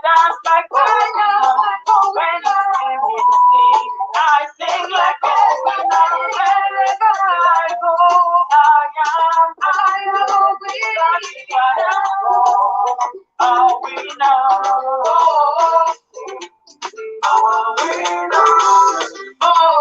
dance like when you see me, I sing like wherever I go, I am a winner. A winner. Oh,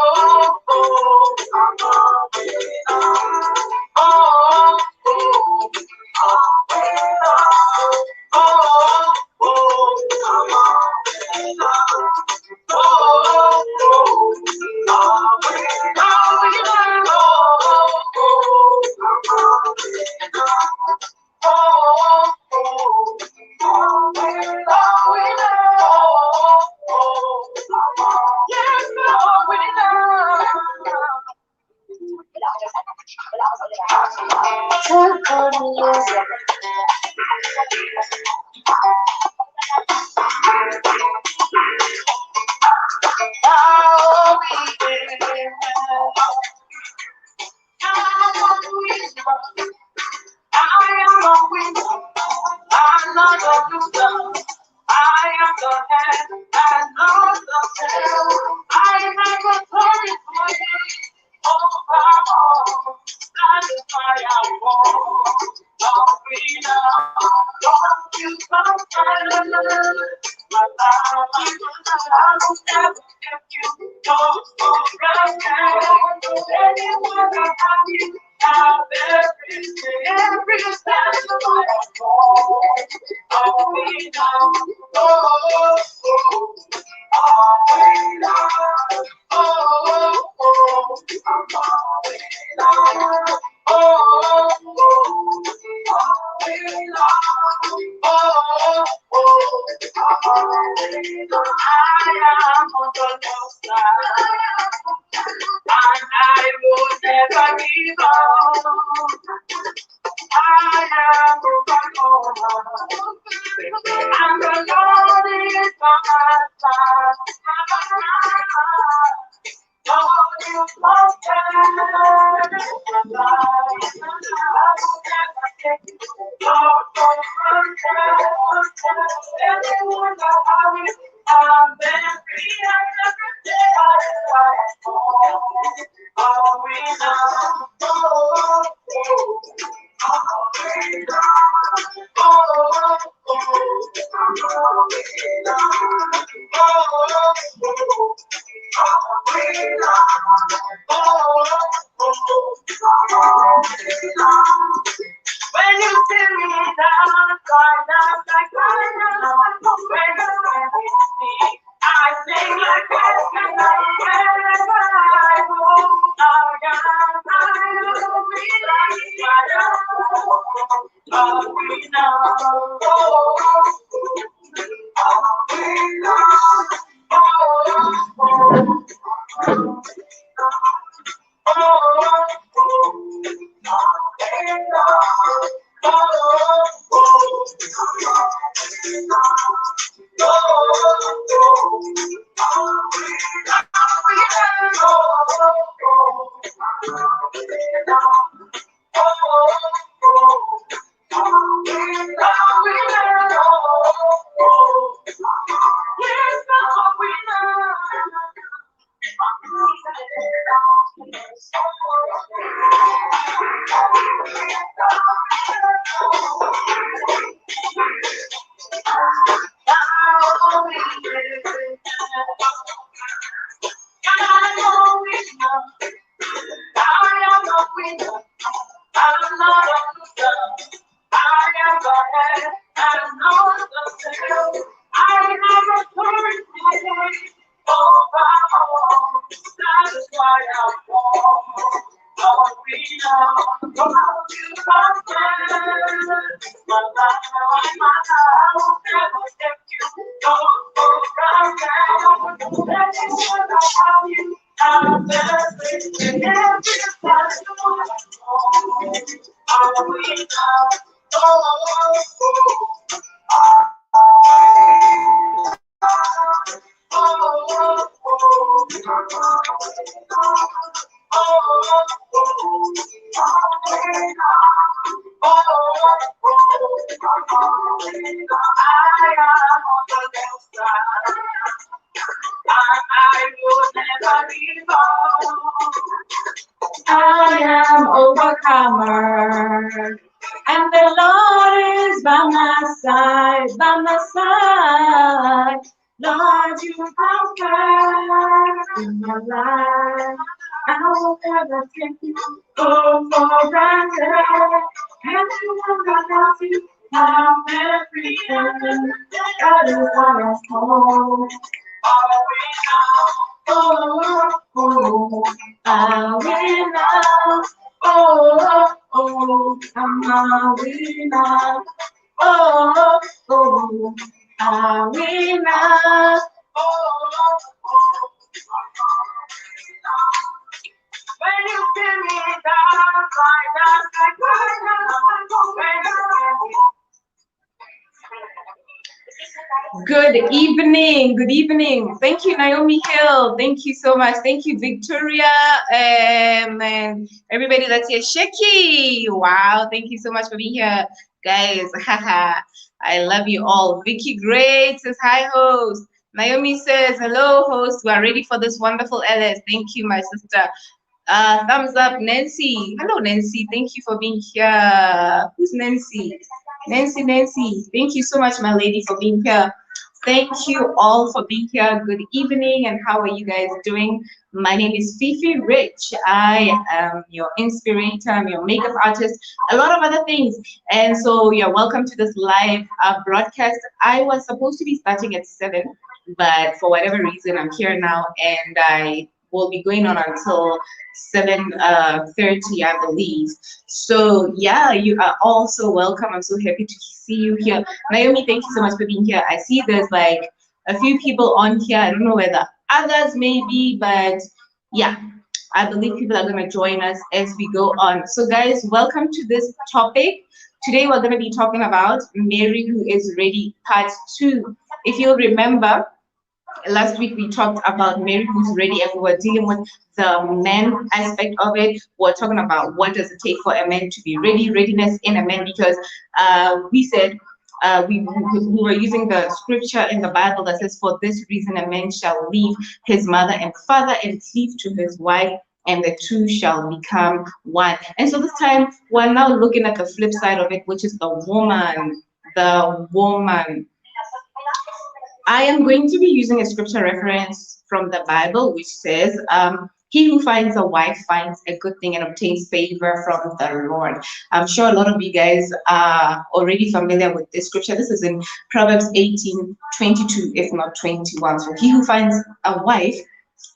hammer. And the Lord is by my side, by my side. Lord, you conquer in my life. I will never take you for granted. And you will you have everything. That is what I told. Oh, oh, I will not. Oh, oh, I'm a winner. Oh, oh, I will not. When you feel me down, Good evening. Good evening. Thank you, Naomi Hill. Thank you so much. Thank you, Victoria, and everybody that's here. Sheki. Wow. Thank you so much for being here, guys. Haha. I love you all. Vicky Great says hi, host. Naomi says hello, host. We are ready for this wonderful LS. Thank you, my sister. Thumbs up, Nancy. Hello, Nancy. Thank you for being here. Who's Nancy? Nancy. Thank you so much, my lady, for being here. Thank you all for being here. Good evening, and how are you guys doing? My name is FifiRich. I am your inspirator, I'm your makeup artist, a lot of other things. And so you're welcome to this live broadcast. I was supposed to be starting at 7, but for whatever reason, I'm here now, and I will be going on until 7:30, I believe. So yeah, you are also welcome. I'm so happy to see you here. Naomi, thank you so much for being here. I see there's like a few people on here. I don't know where the others may be, but yeah, I believe people are going to join us as we go on. So guys, welcome to this topic. Today we're going to be talking about Mary Who Is Ready, part 2. If you'll remember, last week we talked about Mary Who's Ready, and we were dealing with the man aspect of it. We're talking about what does it take for a man to be ready, readiness in a man, because we said we were using the scripture in the Bible that says, for this reason a man shall leave his mother and father and cleave to his wife, and the two shall become one. And so this time we're now looking at the flip side of it, which is the woman. The woman. I am going to be using a scripture reference from the Bible, which says, he who finds a wife finds a good thing and obtains favor from the Lord. I'm sure a lot of you guys are already familiar with this scripture. This is in Proverbs 18:22, if not 21. So he who finds a wife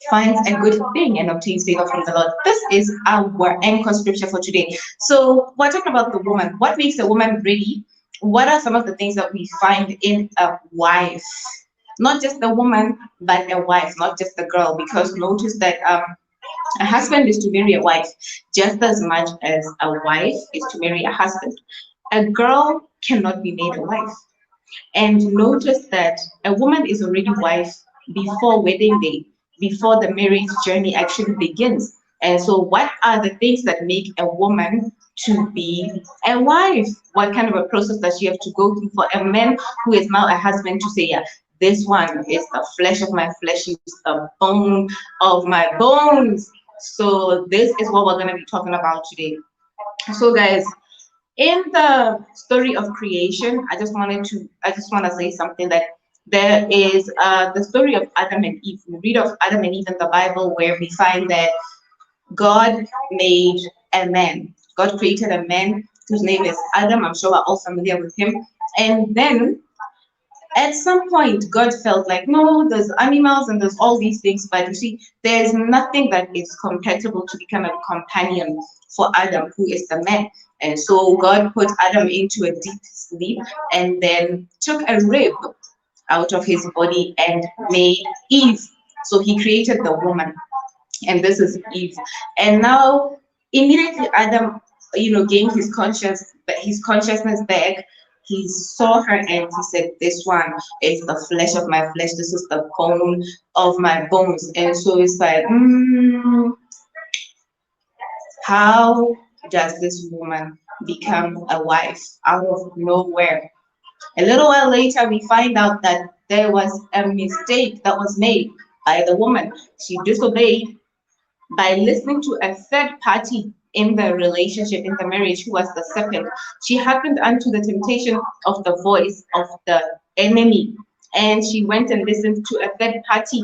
finds a good thing and obtains favor from the Lord. This is our anchor scripture for today. So we're talking about the woman. What makes a woman ready? What are some of the things that we find in a wife? Not just the woman, but a wife, not just the girl, because notice that a husband is to marry a wife just as much as a wife is to marry a husband. A girl cannot be made a wife. And notice that a woman is already wife before wedding day, before the marriage journey actually begins. And so what are the things that make a woman to be a wife? What kind of a process does she have to go through for a man who is now a husband to say, yeah, this one is the flesh of my flesh, is the bone of my bones. So this is what we're going to be talking about today. So guys, in the story of creation, I just want to say something, that there is the story of Adam and Eve. We read of Adam and Eve in the Bible, where we find that God made a man. God created a man whose name is Adam. I'm sure we're all familiar with him. And then at some point, God felt like, no, there's animals and there's all these things, but you see, there's nothing that is compatible to become a companion for Adam, who is the man. And so God put Adam into a deep sleep and then took a rib out of his body and made Eve. So he created the woman, and this is Eve. And now immediately Adam, gained his consciousness back. He saw her and he said, this one is the flesh of my flesh, this is the bone of my bones. And so it's like, how does this woman become a wife out of nowhere? A little while later, we find out that there was a mistake that was made by the woman. She disobeyed by listening to a third party in the relationship, in the marriage, who was the serpent, she hearkened unto the temptation of the voice of the enemy, and she went and listened to a third party.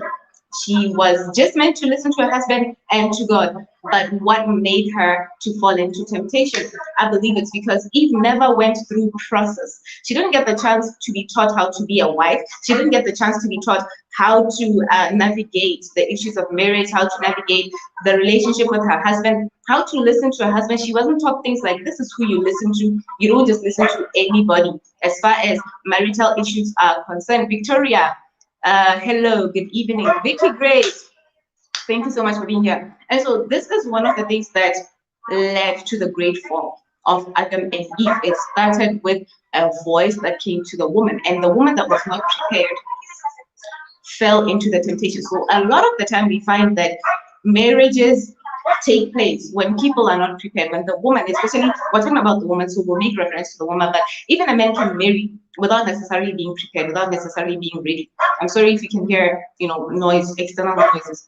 She was just meant to listen to her husband and to God. But what made her to fall into temptation? I believe it's because Eve never went through process. She didn't get the chance to be taught how to be a wife. She didn't get the chance to be taught how to navigate the issues of marriage, how to navigate the relationship with her husband, how to listen to her husband. She wasn't taught things like, this is who you listen to. You don't just listen to anybody as far as marital issues are concerned. Victoria, hello, good evening. Vicky Grace, thank you so much for being here. And so this is one of the things that led to the great fall of Adam and Eve. It started with a voice that came to the woman, and the woman that was not prepared fell into the temptation. So a lot of the time we find that marriages take place when people are not prepared, when the woman, especially, we're talking about the woman, so we'll make reference to the woman, but even a man can marry without necessarily being prepared, without necessarily being ready. I'm sorry if you can hear, noise, external noises.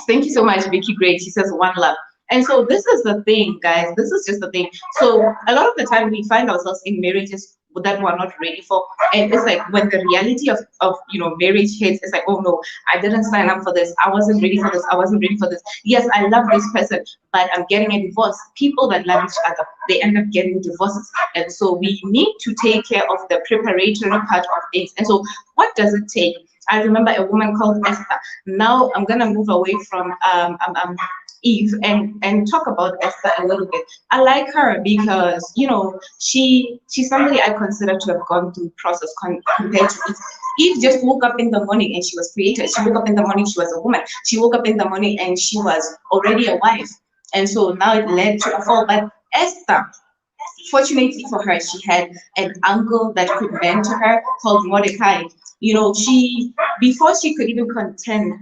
Thank you so much, Vicky Great. She says one love. And so this is the thing, guys. This is just the thing. So a lot of the time we find ourselves in marriages that we're not ready for, and it's like when the reality of marriage hits, it's like, oh no, I didn't sign up for this, I wasn't ready for this, I wasn't ready for this. Yes, I love this person, but I'm getting a divorce. People that love each other, they end up getting divorces, and so we need to take care of the preparatory part of things. And so what does it take? I remember a woman called Esther. Now I'm gonna move away from Eve and talk about Esther a little bit. I like her because she's somebody I consider to have gone through process compared to Eve. Eve just woke up in the morning and she was created. She woke up in the morning, she was a woman. She woke up in the morning and she was already a wife. And so now it led to a fall. But Esther, fortunately for her, she had an uncle that could mentor her called Mordecai. Before she could even contend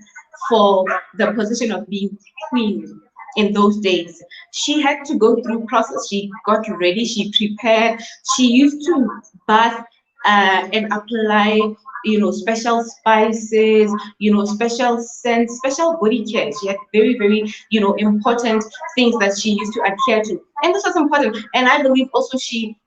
for the position of being queen in those days, she had to go through process. She got ready, she prepared, she used to bath and apply special spices, special scents, special body care. She had very, very important things that she used to adhere to, and this was important. And I believe also she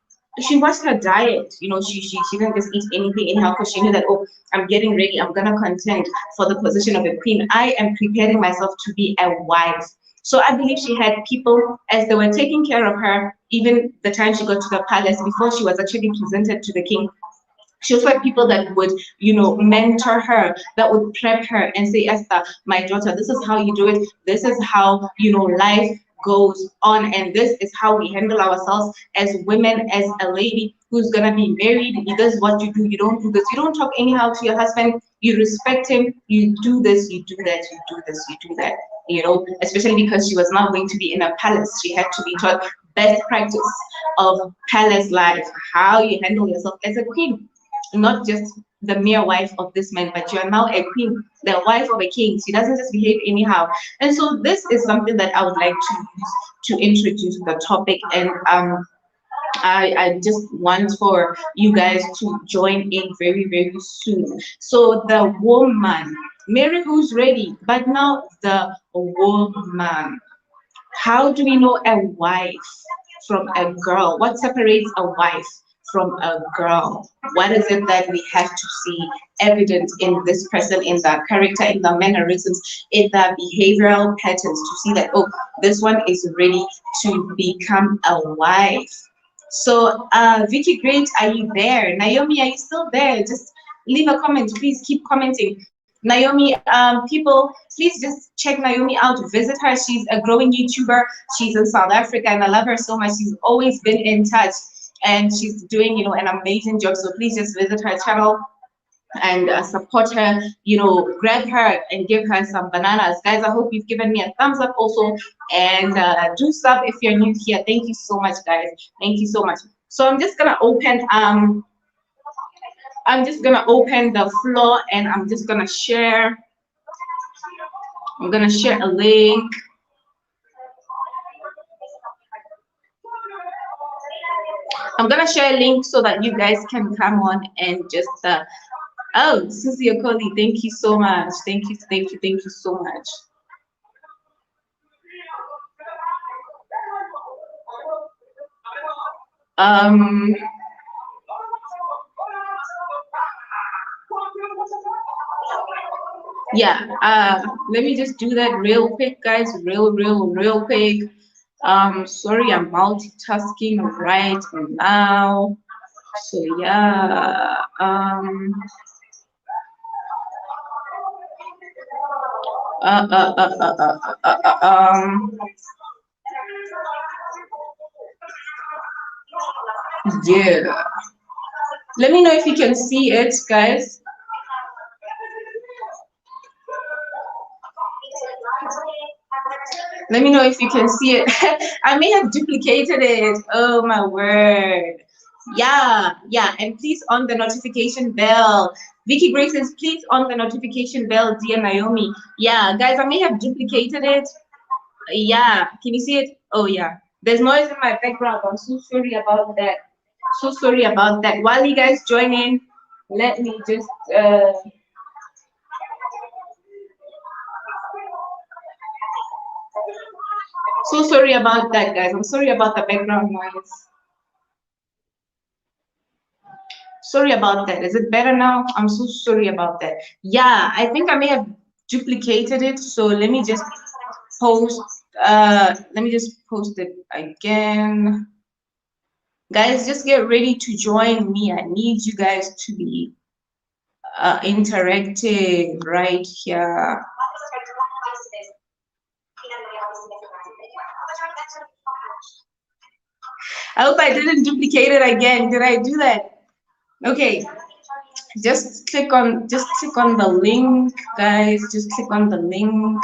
watched her diet. She didn't just eat anything anyhow, because she knew that, oh, I'm getting ready, I'm gonna contend for the position of a queen, I am preparing myself to be a wife. So I believe she had people, as they were taking care of her, even the time she got to the palace, before she was actually presented to the king. She also had people that would, mentor her, that would prep her and say, Esther, my daughter, this is how you do it. This is how, life goes on. And this is how we handle ourselves as women, as a lady who's going to be married. This is what you do. You don't do this. You don't talk anyhow to your husband. You respect him. You do this, you do that, you do this, you do that. Especially because she was not going to be in a palace. She had to be taught best practice of palace life, how you handle yourself as a queen. Not just the mere wife of this man, but you are now a queen, the wife of a king. She doesn't just behave anyhow. And so this is something that I would like to use to introduce the topic. And I just want for you guys to join in very, very soon. So the woman, Mary, who's ready, but now the woman. How do we know a wife from a girl? What separates a wife from a girl? What is it that we have to see evident in this person, in the character, in the mannerisms, in the behavioral patterns, to see that, oh, this one is ready to become a wife? So Vicky Great, are you there? Naomi, are you still there? Just leave a comment, please keep commenting. Naomi, people, please just check Naomi out, visit her. She's a growing YouTuber. She's in South Africa, and I love her so much. She's always been in touch, and she's doing, an amazing job. So please just visit her channel and support her, grab her and give her some bananas. Guys, I hope you've given me a thumbs up also, and do sub if you're new here. Thank you so much, guys. Thank you so much. So I'm just gonna open the floor, and I'm just gonna share. I'm gonna share a link. I'm gonna share a link so that you guys can come on and just oh, Susie Okoli, thank you so much. Thank you so much. Um, yeah, let me just do that real quick, guys. Real quick. Sorry, I'm multitasking right now. So yeah, uh, uh, uh, uh, uh, uh, uh, um, yeah. Let me know if you can see it, guys. Let me know if you can see it. I may have duplicated it. Oh my word. Yeah, and please on the notification bell. Vicky Grace says, please on the notification bell, dear Naomi. Yeah, guys, I may have duplicated it. Yeah, can you see it? Oh yeah. There's noise in my background. I'm so sorry about that. So sorry about that. While you guys join in, let me just so sorry about that, guys. I'm sorry about the background noise. Sorry about that. Is it better now? I'm so sorry about that. Yeah, I think I may have duplicated it. So post let me just post it again. Guys, just get ready to join me. I need you guys to be interactive right here. I hope I didn't duplicate it again. Did I do that? Okay. Just click on the link, guys. Just click on the link.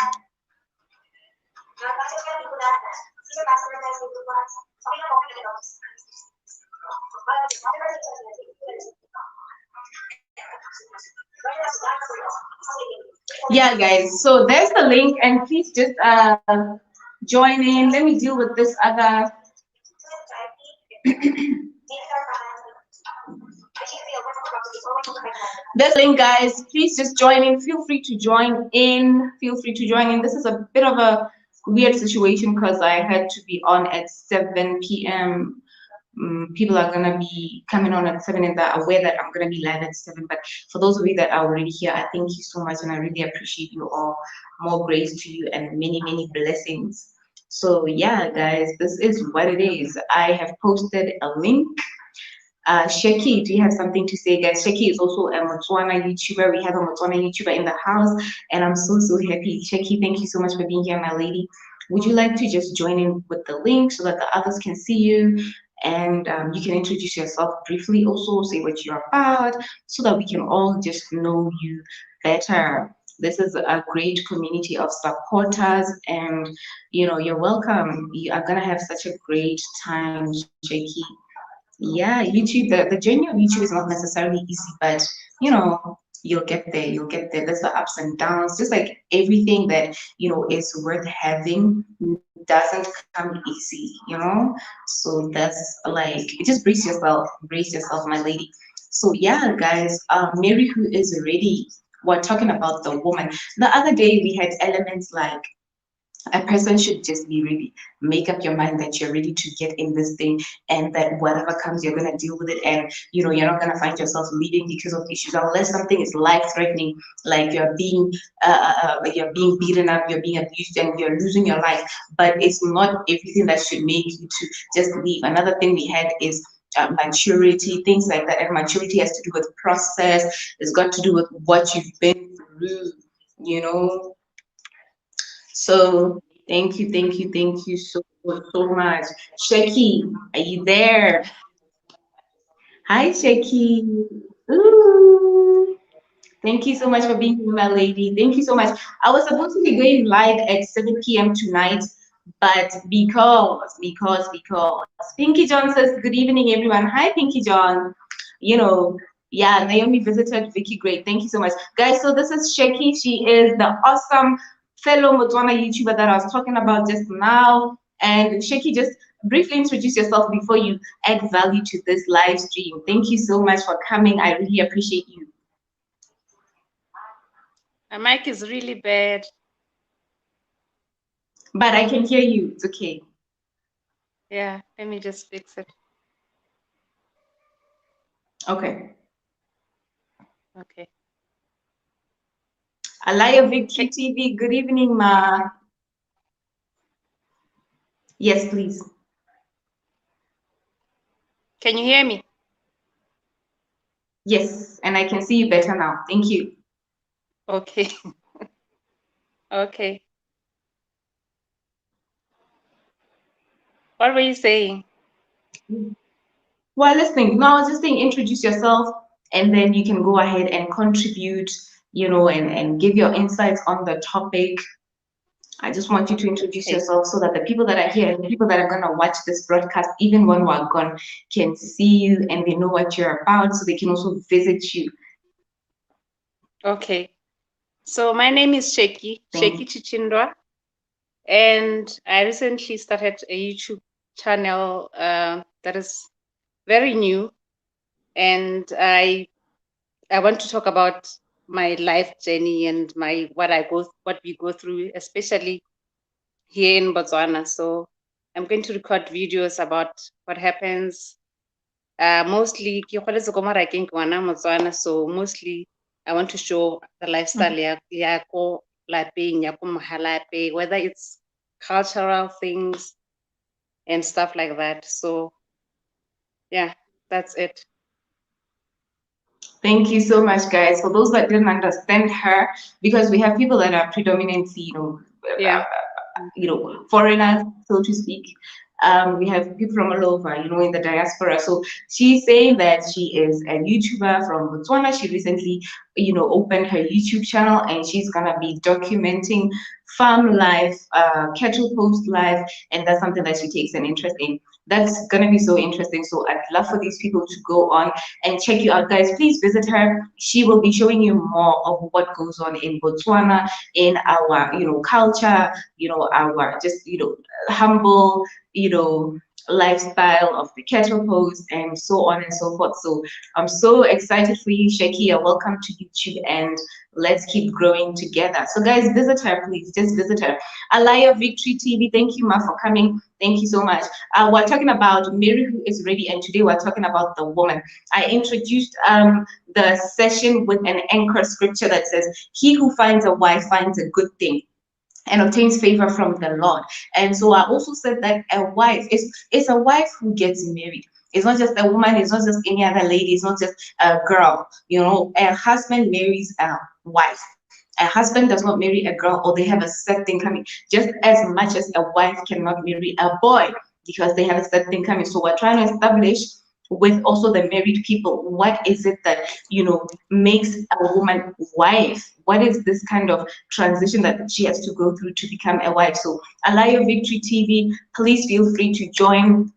Yeah, guys. So there's the link, and please just join in. Let me deal with this other. This link, guys. Please just join in. Feel free to join in. Feel free to join in. This is a bit of a weird situation because I had to be on at 7 p.m. People are gonna be coming on at 7 and they're aware that I'm gonna be live at 7. But for those of you that are already here, I thank you so much and I really appreciate you all. More grace to you and many blessings. So yeah, guys, this is what it is. I have posted a link. Sheki, do you have something to say, guys? Sheki is also a Motswana YouTuber. We have a Motswana YouTuber in the house, and I'm so happy. Sheki, thank you so much for being here, my lady. Would you like to just join in with the link so that the others can see you? And you can introduce yourself briefly, also say what you're about, so that we can all just know you better. This is a great community of supporters, and you're welcome. You are gonna have such a great time, Sheki. Yeah, YouTube, the journey of YouTube is not necessarily easy, but you'll get there. You'll get there. There's the ups and downs, just like everything that is worth having doesn't come easy. So that's like, just brace yourself, my lady. So yeah, guys, Mary who is ready. We're talking about the woman. The other day we had elements like a person should just be ready. Make up your mind that you're ready to get in this thing and that whatever comes, you're going to deal with it. And, you're not going to find yourself leaving because of issues unless something is life threatening, like you're being beaten up, you're being abused and you're losing your life. But it's not everything that should make you to just leave. Another thing we had is maturity, things like that. And maturity has to do with process. It's got to do with what you've been through, you know. So thank you so much. Sheki, are you there? Hi, Sheki. Ooh. Thank you so much for being here, my lady. Thank you so much. I was supposed to be going live at 7 p.m. tonight, but because Pinky John says, good evening, everyone. Hi, Pinky John. Yeah, Naomi visited Vicky. Great. Thank you so much. Guys, so this is Sheki. She is the awesome fellow Motswana YouTuber that I was talking about just now. And Sheki, just briefly introduce yourself before you add value to this live stream. Thank you so much for coming. I really appreciate you. My mic is really bad. But I can hear you. It's okay. Yeah, let me just fix it. Okay. Okay. Alaya Victory TV, good evening, ma. Yes, please. Can you hear me? Yes, and I can see you better now. Thank you. Okay. Okay. What were you saying? Well, listening. No, I was just saying introduce yourself and then you can go ahead and contribute, and give your insights on the topic. I just want you to introduce Okay. yourself so that the people that are here and the people that are going to watch this broadcast, even when we're gone, can see you and they know what you're about so they can also visit you. Okay. So my name is Sheki Thank you. Chichindwa, and I recently started a YouTube channel that is very new, and I want to talk about my life journey and what we go through, especially here in Botswana. So I'm going to record videos about what happens. Mostly, ke goletse ko Marakeng ke ngwana Motswana, so mostly I want to show the lifestyle ya ko lapeng, ya ko mohalape, whether it's cultural things and stuff like that. So yeah, that's it. Thank you so much, guys. For those that didn't understand her, because we have people that are predominantly, Yeah. foreigners, so to speak. We have people from all over, in the diaspora. So she's saying that she is a YouTuber from Botswana. She recently, opened her YouTube channel and she's gonna be documenting farm life, cattle post life, and that's something that she takes an interest in. That's gonna be so interesting. So I'd love for these people to go on and check you out, guys. Please visit her. She will be showing you more of what goes on in Botswana, in our, culture, our just, humble, lifestyle of the cattle post and so on and so forth. So I'm so excited for you, Shakia. Welcome to YouTube and let's keep growing together. So guys, visit her, please. Just visit her. Alaya Victory TV, thank you, Ma, for coming. Thank you so much. We're talking about Mary who is ready, and today we're talking about the woman. I introduced the session with an anchor scripture that says, "He who finds a wife finds a good thing and obtains favor from the Lord." And so I also said that a wife is a wife who gets married. It's not just a woman, it's not just any other lady, it's not just a girl. A husband marries a wife. A husband does not marry a girl, or they have a set thing coming. Just as much as a wife cannot marry a boy because they have a set thing coming. So we're trying to establish with also the married people, what is it that makes a woman wife? What is this kind of transition that she has to go through to become a wife? So Alaya Victory TV, please feel free to join.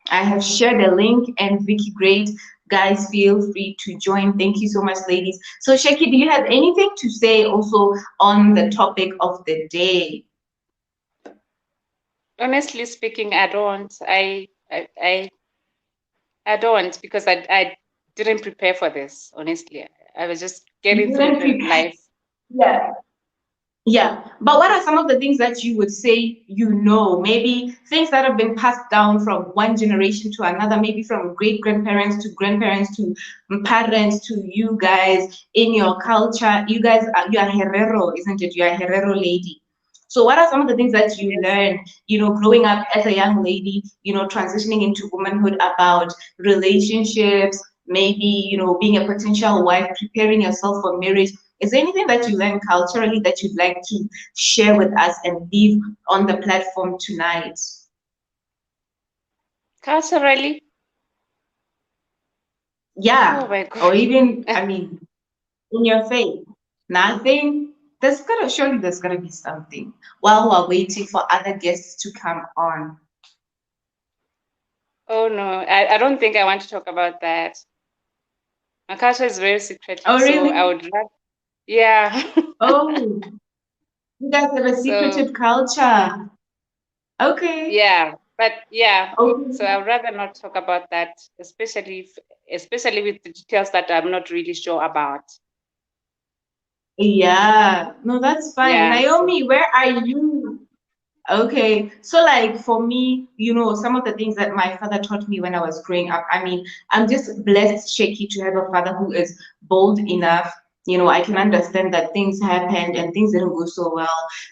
I have shared a link, and Vicky Great, guys, feel free to join. Thank you so much, ladies. So Sheki, do you have anything to say also on the topic of the day? Honestly speaking, I don't. I don't, because I didn't prepare for this. Honestly, I was just You getting through didn't the prepare. life. Yeah. Yeah, but what are some of the things that you would say, maybe things that have been passed down from one generation to another, maybe from great grandparents to grandparents to parents to you guys in your culture? You guys, you are Herero, isn't it? You are a Herero lady. So what are some of the things that you Yes. learned, growing up as a young lady, transitioning into womanhood, about relationships, maybe, being a potential wife, preparing yourself for marriage? Is there anything that you learned culturally that you'd like to share with us and leave on the platform tonight? Culturally, Yeah, oh my or God. even, in your faith. Nothing? There's gonna be something while we're waiting for other guests to come on. Oh no, I don't think I want to talk about that. My culture is very secretive, Oh, so really? I would rather, yeah. Oh, you guys have a So secretive culture. Okay. yeah, but yeah, so I Okay. would rather not talk about that, especially with the details that I'm not really sure about. Yeah. No, that's fine. Yeah, so Naomi, where are you? Okay, so like for me, some of the things that my father taught me when I was growing up, I mean, I'm just blessed, Shaky, to have a father who is bold enough. I can understand that things happened and things didn't go so well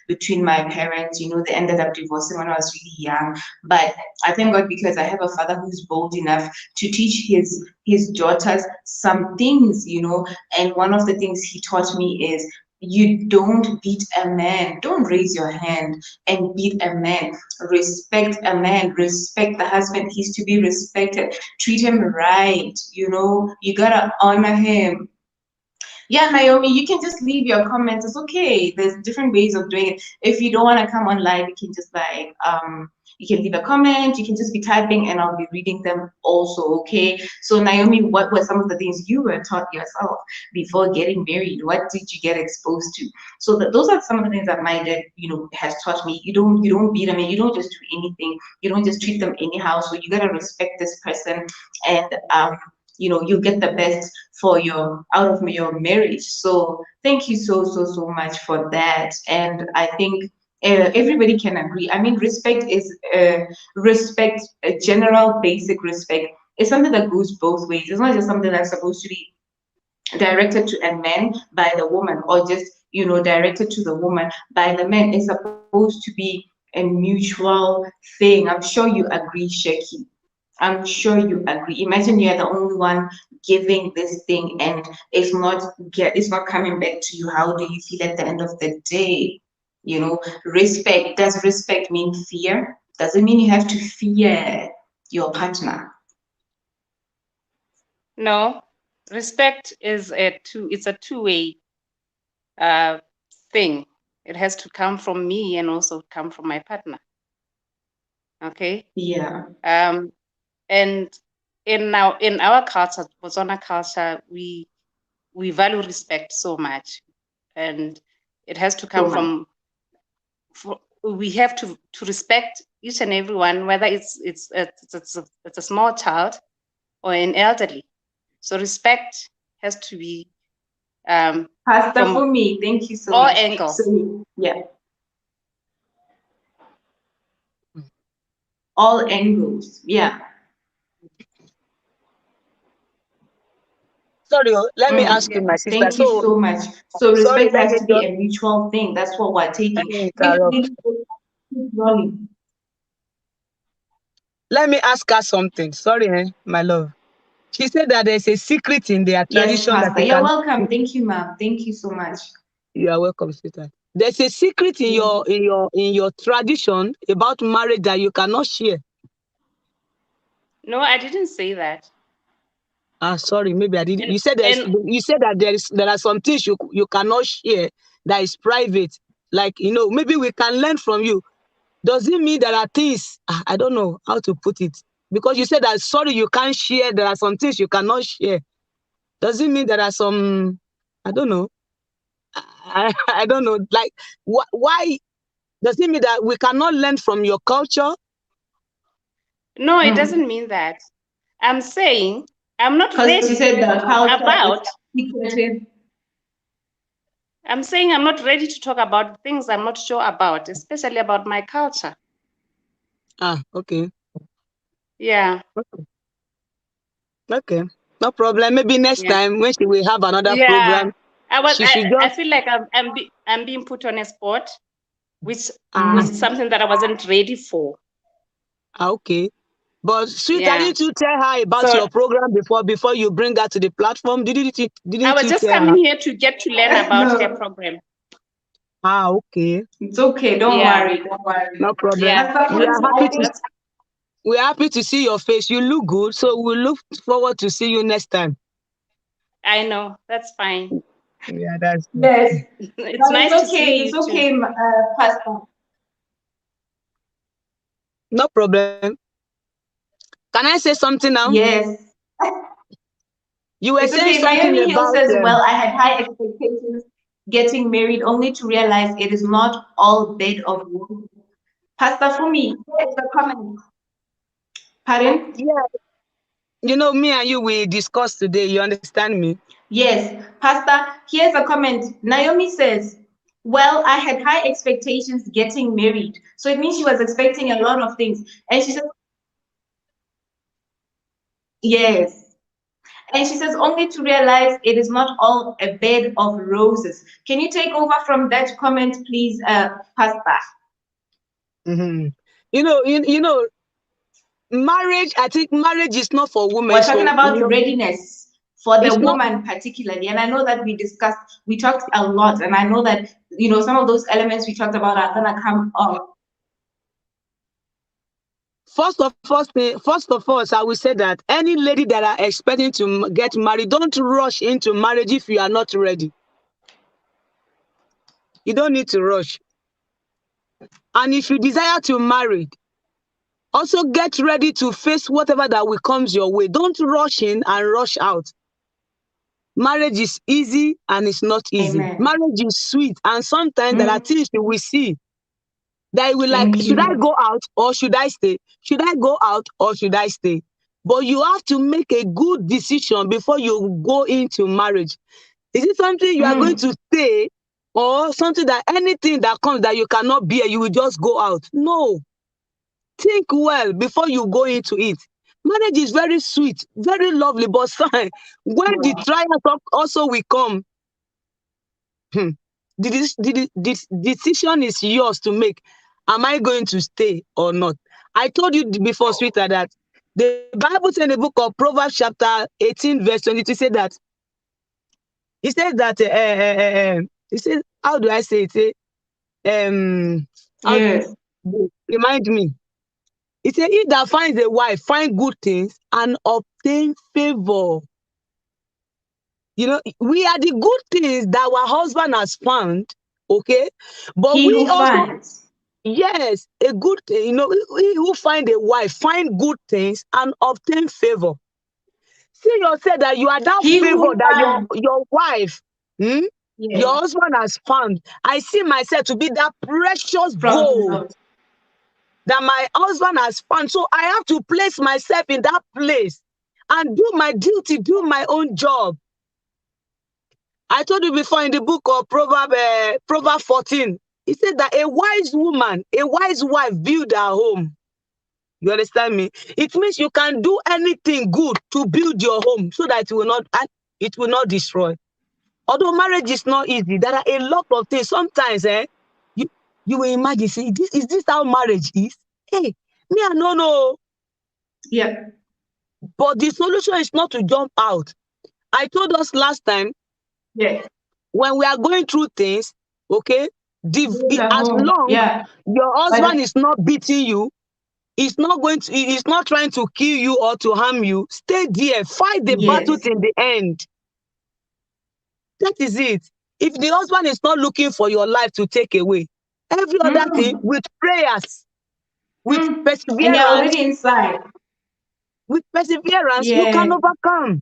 between my parents. They ended up divorcing when I was really young. But I thank God because I have a father who's bold enough to teach his daughters some things. And one of the things he taught me is you don't beat a man. Don't raise your hand and beat a man. Respect a man. Respect the husband. He's to be respected. Treat him right. You gotta honor him. Yeah, Naomi, you can just leave your comments. It's okay. There's different ways of doing it. If you don't want to come on live, you can just you can leave a comment. You can just be typing, and I'll be reading them also. Okay. So Naomi, what were some of the things you were taught yourself before getting married? What did you get exposed to? So those are some of the things that my dad, has taught me. You don't beat them, and you don't just do anything. You don't just treat them anyhow. So you gotta respect this person, and you get the best for out of your marriage. So thank you so much for that. And I think everybody can agree. I mean, respect is respect, a general basic respect is something that goes both ways. It's not just something that's supposed to be directed to a man by the woman, or just directed to the woman by the man. It's supposed to be a mutual thing. I'm sure you agree, Sheki. I'm sure you agree. Imagine you're the only one giving this thing, and it's not coming back to you. How do you feel at the end of the day? Respect. Does respect mean fear? Does it mean you have to fear your partner? No, respect is it's a two-way thing. It has to come from me and also come from my partner. Okay. Yeah. And in our culture, Botswana culture, we value respect so much, and it has to come from. We have to respect each and everyone, whether it's a small child or an elderly. So respect has to be Pastor for me. Thank you so all much. angles. So, yeah. All angles. Yeah. Sorry, let me ask you, my sister. Thank you so much. So respect has to be a mutual thing. That's what we're taking. Let me ask her something. Sorry, my love. She said that there's a secret in their tradition. Yes, Pastor. You're welcome. Thank you, ma'am. Thank you so much. You are welcome, sweetheart. There's a secret in your tradition about marriage that you cannot share. No, I didn't say that. Sorry, maybe I didn't. You said that there are some things you cannot share that is private. Like, maybe we can learn from you. Does it mean there are things, I don't know how to put it, because you said that, sorry, you can't share, there are some things you cannot share. Does it mean there are some, I don't know. I don't know. Like, why does it mean that we cannot learn from your culture? No, it doesn't mean that. I'm saying I'm not ready you said the culture about. Secretive. I'm saying I'm not ready to talk about things I'm not sure about, especially about my culture. Okay. Yeah. Okay. No problem. Maybe next time when she will have another program. I feel like I'm being put on a spot, which is something that I wasn't ready for. Okay. But sweetheart, didn't you tell her about your program before you bring her to the platform? Didn't I was just coming here to get to learn about her program. Okay. It's okay. Don't worry. Don't worry. No problem. Yeah. We're happy to see your face. You look good, so we look forward to see you next time. I know. That's fine. Yeah, that's good. Yes. It's nice to see you. It's okay, Pastor. No problem. Can I say something now? Yes. You were saying something Naomi Hill about... says, well, I had high expectations getting married only to realize it is not all bed of roses. Pastor Fumi, here's the comment. Pardon? Yeah. Me and you, we discussed today. You understand me? Yes. Pastor, here's a comment. Naomi says, Well, I had high expectations getting married. So it means she was expecting a lot of things. And she said, yes. And she says, only to realize it is not all a bed of roses. Can you take over from that comment, please, Pastor? Mm-hmm. Marriage, I think marriage is not for women. We're talking So, about readiness for the it's not. woman particularly. And I know that we talked a lot. And I know that, some of those elements we talked about are going to come up. First of all, I will say that any lady that are expecting to get married, don't rush into marriage if you are not ready. You don't need to rush. And if you desire to marry, also get ready to face whatever that will comes your way. Don't rush in and rush out. Marriage is easy and it's not easy. Amen. Marriage is sweet, and sometimes there are things you will see that will like, should I go out or should I stay? Should I go out or should I stay? But you have to make a good decision before you go into marriage. Is it something you are going to stay, or something that anything that comes that you cannot bear, you will just go out? No. Think well before you go into it. Marriage is very sweet, very lovely, but when the trials also will come, the decision is yours to make. Am I going to stay or not? I told you before, sweetheart, that the Bible said in the book of Proverbs chapter 18, verse 22, said that, it says that, it says, how do I say it? Yes. Remind me. It says, he that finds a wife, find good things and obtain favor. We are the good things that our husband has found, okay? But He we who also, finds. yes, a good thing, he who find a wife, find good things and obtain favor. See yourself that you are that He favor who that finds. your wife, Yes. your husband has found. I see myself to be that precious From the gold Lord. that my husband has found. So I have to place myself in that place and do my duty, do my own job. I told you before in the book of Proverbs 14, it said that a wise woman, a wise wife build her home. You understand me? It means you can do anything good to build your home so that it will not destroy. Although marriage is not easy, there are a lot of things. Sometimes, you will imagine, say, is this how marriage is? Hey, me, I don't know. Yeah. But the solution is not to jump out. I told us last time, Yes. when we are going through things, okay, as long Yeah. your But husband is not beating you, he's not trying to kill you or to harm you, stay there, fight the battle yes. till the end. That is it. If the husband is not looking for your life to take away, every other thing with prayers, with And you're perseverance, already inside. you can Yes. overcome.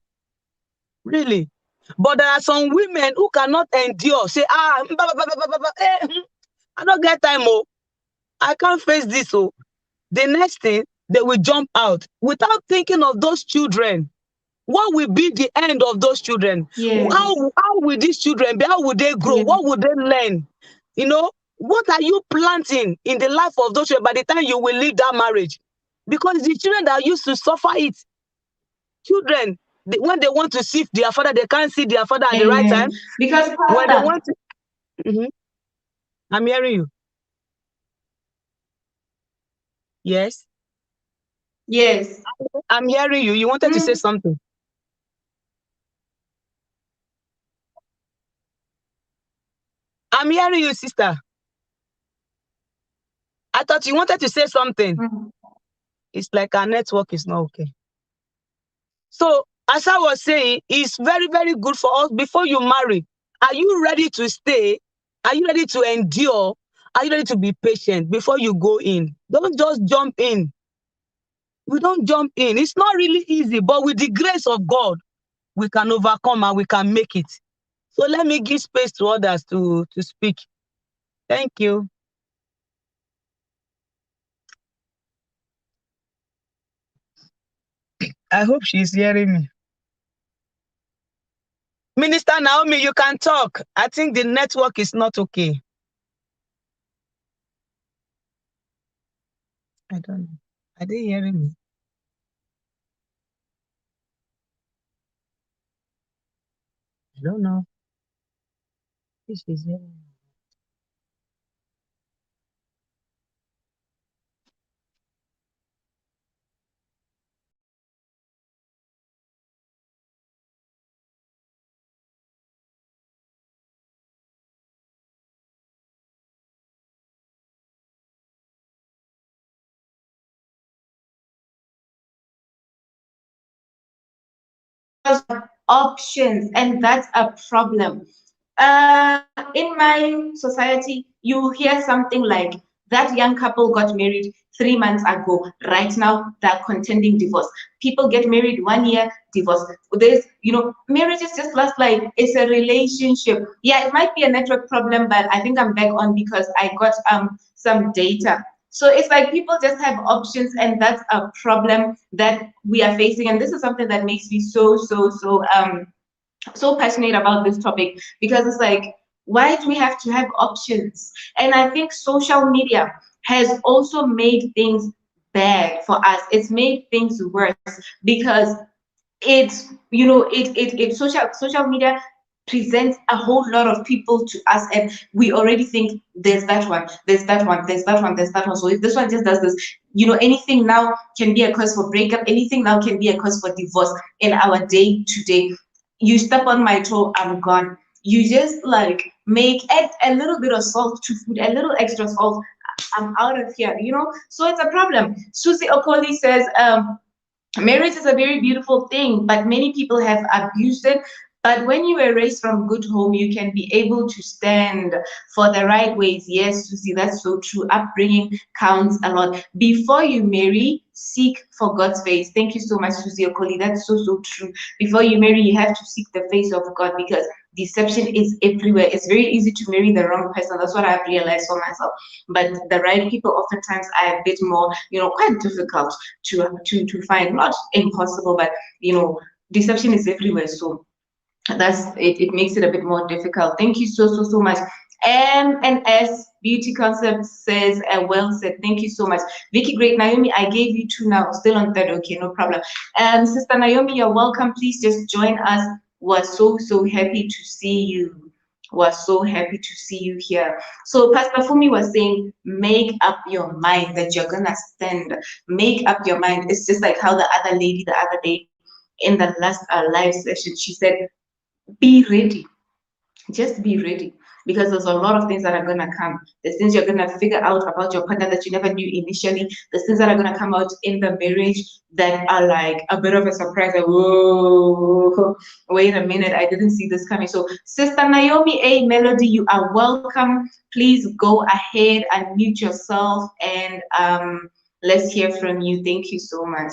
Really. But there are some women who cannot endure. Say, I don't get time, oh. I can't face this, oh. The next thing, they will jump out without thinking of those children. What will be the end of those children? Yes. How will these children be? How will they grow? Yes. What will they learn? What are you planting in the life of those children by the time you will leave that marriage? Because the children that used to suffer it, children, when they want to see their father, they can't see their father at the right time. Amen. Because When they Pastor, want to, I'm hearing you. Yes, yes. I'm hearing you. You wanted to say something. I'm hearing you, sister. I thought you wanted to say something. It's like our network is not okay. So, as I was saying, it's very, very good for us before you marry. Are you ready to stay? Are you ready to endure? Are you ready to be patient before you go in? Don't just jump in. We don't jump in. It's not really easy, but with the grace of God, we can overcome and we can make it. So let me give space to others to speak. Thank you. I hope she's hearing me. Minister Naomi, you can talk. I think the network is not okay. I don't know. Are they hearing me? I don't know if she's hearing me. Options, and that's a problem. In my society, you hear something like that young couple got married 3 months ago. Right now, they're contending divorce. People get married 1 year, divorce. There's, marriages just last like it's a relationship. Yeah, it might be a network problem, but I think I'm back on because I got some data. So it's like people just have options, and that's a problem that we are facing. And this is something that makes me so passionate about this topic, because it's like, why do we have to have options? And I think social media has also made things bad for us. It's made things worse because it's, social media presents a whole lot of people to us, and we already think there's that one, there's that one, there's that one, there's that one. So if this one just does this, anything now can be a cause for breakup, anything now can be a cause for divorce in our day to day. You step on my toe, I'm gone. You just like add a little bit of salt to food, a little extra salt, I'm out of here, so it's a problem. Susie Okoli says, marriage is a very beautiful thing, but many people have abused it. But when you were raised from good home, you can be able to stand for the right ways. Yes, Susie, that's so true. Upbringing counts a lot. Before you marry, seek for God's face. Thank you so much, Susie Okoli. That's so true. Before you marry, you have to seek the face of God, because deception is everywhere. It's very easy to marry the wrong person. That's what I've realized for myself. But the right people oftentimes are a bit more, quite difficult to find. Not impossible, but deception is everywhere. So that's it. It makes it a bit more difficult. Thank you so much. M&S Beauty Concept says, well said. Thank you so much. Vicky, great. Naomi, I gave you two now. Still on third. Okay, no problem. Sister Naomi, you're welcome. Please just join us. We're so happy to see you. We're so happy to see you here. So Pastor Fumi was saying, make up your mind that you're gonna stand. Make up your mind. It's just like how the other lady the other day in the last live session, she said, be ready. Just be ready, because there's a lot of things that are going to come. There's things you're going to figure out about your partner that you never knew initially. There's things that are going to come out in the marriage that are like a bit of a surprise. Like, whoa, wait a minute, I didn't see this coming. So Sister Naomi A. Melody, you are welcome. Please go ahead and mute yourself, and let's hear from you. Thank you so much.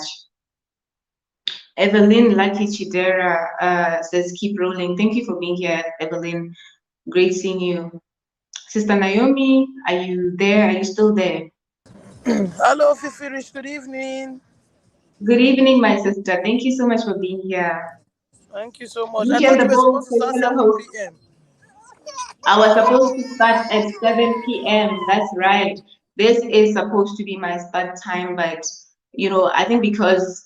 Evelyn Lucky Chidera says, keep rolling. Thank you for being here, Evelyn. Great seeing you. Sister Naomi, are you there? Are you still there? Hello, FifiRich. Good evening. Good evening, my sister. Thank you so much for being here. Thank you so much. I Vicky and thought the you were both supposed to start fellow 7 hosts. p.m. I was supposed to start at 7 p.m. That's right. This is supposed to be my start time, but I think because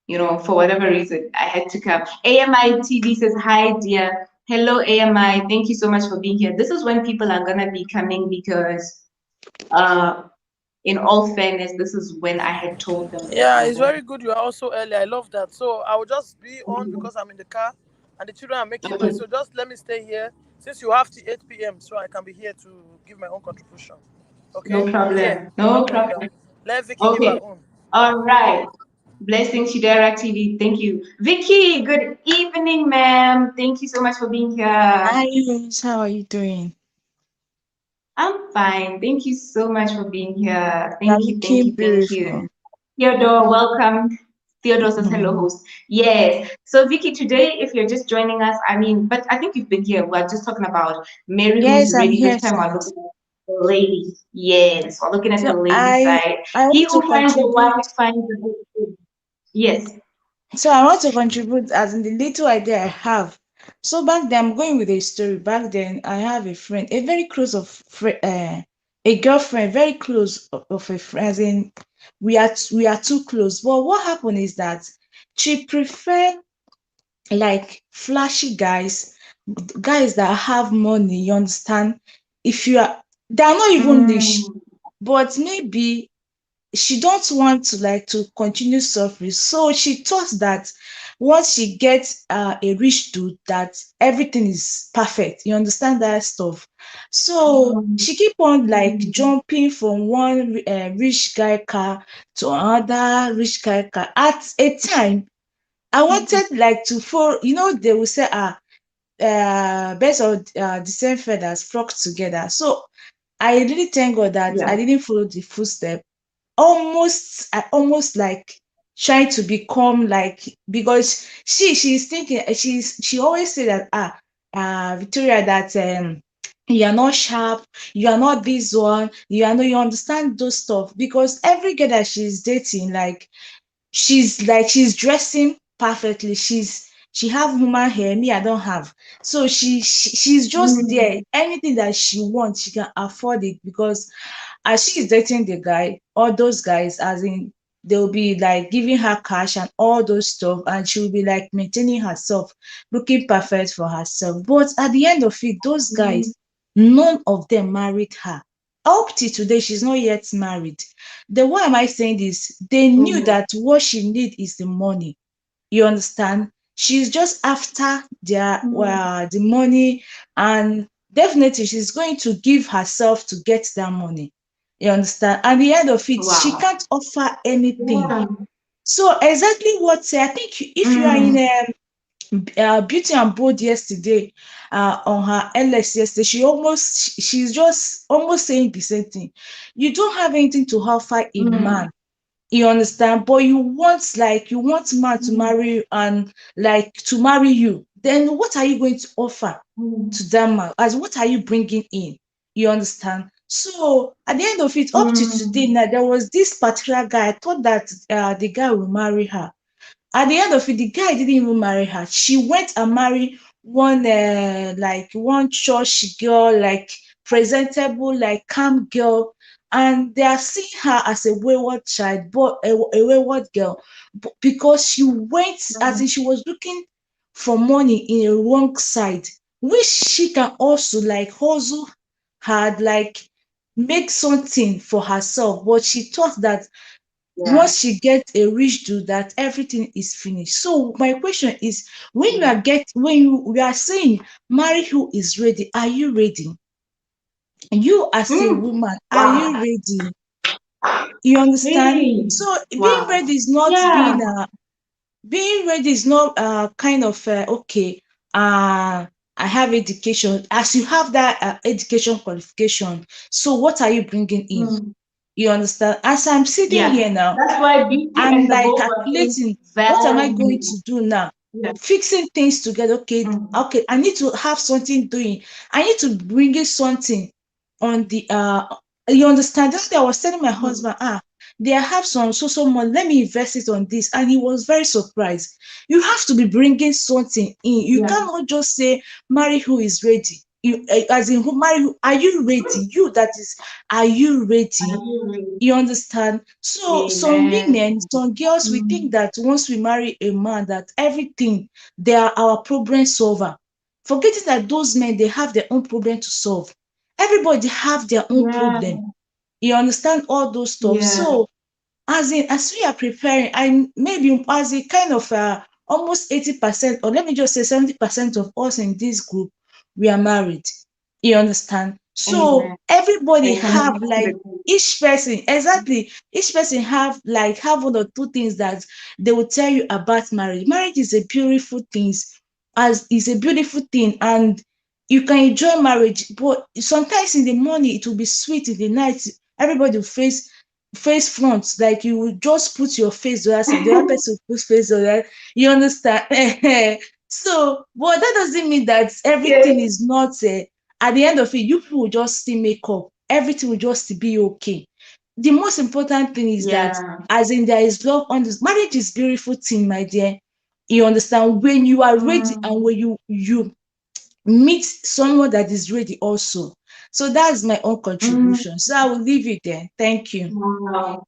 for whatever reason, I had to come. AMI TV says, hi, dear. Hello, AMI. Thank you so much for being here. This is when people are going to be coming, because in all fairness, this is when I had told them that Yeah, I'm it's going very good. You are also early. I love that. So I will just be on to. because I'm in the car and the children are making Okay, noise. So just let me stay here since you have to 8 p.m. so I can be here to give my own contribution. no Okay? I'm here. problem. No No problem. problem. Let Vicky give her Okay. own. All right. Blessing Shidera TV. Thank you. Vicky, good evening, ma'am. Thank you so much for being here. Hi, Rose. How are you doing? I'm fine. Thank you so much for being here. You're Thank you, thank looking you, thank you. beautiful. Theodore, welcome. Theodore says hello, Mhm. host. Yes. So, Vicky, today, if you're just joining us, but I think you've been here. We're just talking about Mary who's Yes, I'm ready. This here, time, we're sir. looking at the lady. Yes, we're looking at So the lady I side. I He want to who finds a wife contribute. finds a good thing. Yes. So I want to contribute as in the little idea I have. So back then, I'm going with a story. Back then, I have a friend, a very close of friend. a girlfriend, very close of a friend. As in, we are too close. But what happened is that she prefer like flashy guys, guys that have money. You understand? If you are, they are not even rich, Mm. but maybe she don't want to like to continue suffering. So she thought that once she gets a rich dude, that everything is perfect. You understand that stuff. So Mm. she keep on like Mm. jumping from one rich guy car to another rich guy car. At a time, I wanted like to follow. You know, they will say, birds of the same feathers flock together. So I really thank God that I Yeah. didn't follow the footstep. I almost like trying to become like, because she's thinking, she always say that Victoria, that you are not sharp, you are not this one, you are not, you understand those stuff, because every girl that she's dating, she's dressing perfectly, she have human hair, me I don't have. So she's just there, Mm. anything that she wants she can afford it, because as she is dating the guy, all those guys, as in, they'll be like giving her cash and all those stuff, and she'll be like maintaining herself, looking perfect for herself. But at the end of it, those Mm. guys, none of them married her. Up to today, she's not yet married. Then why am I saying this? They knew Mm. that what she need is the money. You understand? She's just after Mm. the money, and definitely she's going to give herself to get that money. You understand? At the end of it, she Wow. can't offer anything. Yeah. So exactly what I think, if you are in Mm. Beauty and Bold yesterday, on her LS yesterday, she's just almost saying the same thing. You don't have anything to offer a Mm. man, you understand, but you want man to Mm. marry you, and like to marry you, then what are you going to offer Mm. to that man? As what are you bringing in? You understand? So at the end of it, up to today Mm. now, there was this particular guy, I thought that the guy will marry her. At the end of it, the guy didn't even marry her. She went and married one church girl, like presentable, like calm girl, and they are seeing her as a wayward child, but a wayward girl, because she went, as Mm. in, she was looking for money in a wrong side, which she can also like hustle hard, like make something for herself. But she thought that Yeah. once she gets a rich dude, that everything is finished. So my question is, when you are saying marry who is ready, are you ready? You as a Mm. woman, are you Wow. ready? You understand? Really? So being Wow. ready is not Yeah. being ready is not kind of okay. I have education. As you have that education qualification, so what are you bringing in? Mm. You understand? As I'm sitting Yeah. here now, That's why beauty I'm and the like bold were saying calculating, what am I going value. to do now? Yeah. Fixing things together. Okay, Mm. okay, I need to have something doing. I need to bring in something on the you understand? That's why I was telling my Mm. husband, they have so money, let me invest it on this. And he was very surprised. You have to be bringing something in. You Yeah. cannot just say marry who is ready. You as in, who marry who, are you ready? You that is, are you Are ready? you ready? You understand? So some Amen. women, some girls, we Mm. think that once we marry a man, that everything, they are our problem solver. Forgetting that those men, they have their own problem to solve. Everybody have their own Yeah. problem. You understand all those stuff. Yeah. So as we are preparing, I maybe as a kind of almost 80%, or let me just say 70% of us in this group, we are married. You understand? So Amen. everybody I can have only like, agree. each person, exactly, each person have one or two things that they will tell you about marriage. Marriage is a beautiful thing, as is a beautiful thing, and you can enjoy marriage, but sometimes in the morning it will be sweet, in the night everybody will face front, like you will just put your face to that side, the other person will put face to that. You understand? So, but that doesn't mean that everything Yes. is not at the end of it, you people will just still make up, everything will just be okay. The most important thing is that, Yeah. as in, there is love on this marriage, is beautiful thing, my dear. You understand? When you are ready, and Mm. when you meet someone that is ready also, So that's my own contribution. So I will leave it there. Thank you. Wow.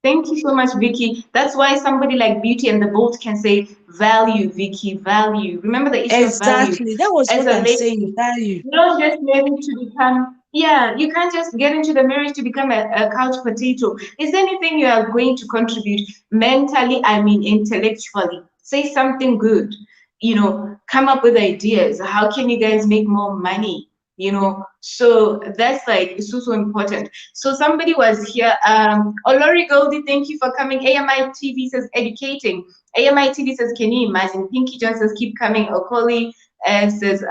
Thank you so much, Vicky. That's why somebody like Beauty and the Bold can say value, Vicky, value. Remember the issue of value. Exactly. That was As what a I'm saying. lady, Value. you don't just marry to become, yeah, you can't just get into the marriage to become a couch potato. Is there anything you are going to contribute mentally, I mean intellectually? Say something good, come up with ideas. How can you guys make more money? So that's like it's also important. So somebody was here, Olori Goldie, thank you for coming. AMI TV says educating. AMI TV says, can you imagine? Pinky John says, keep coming. Okoli says,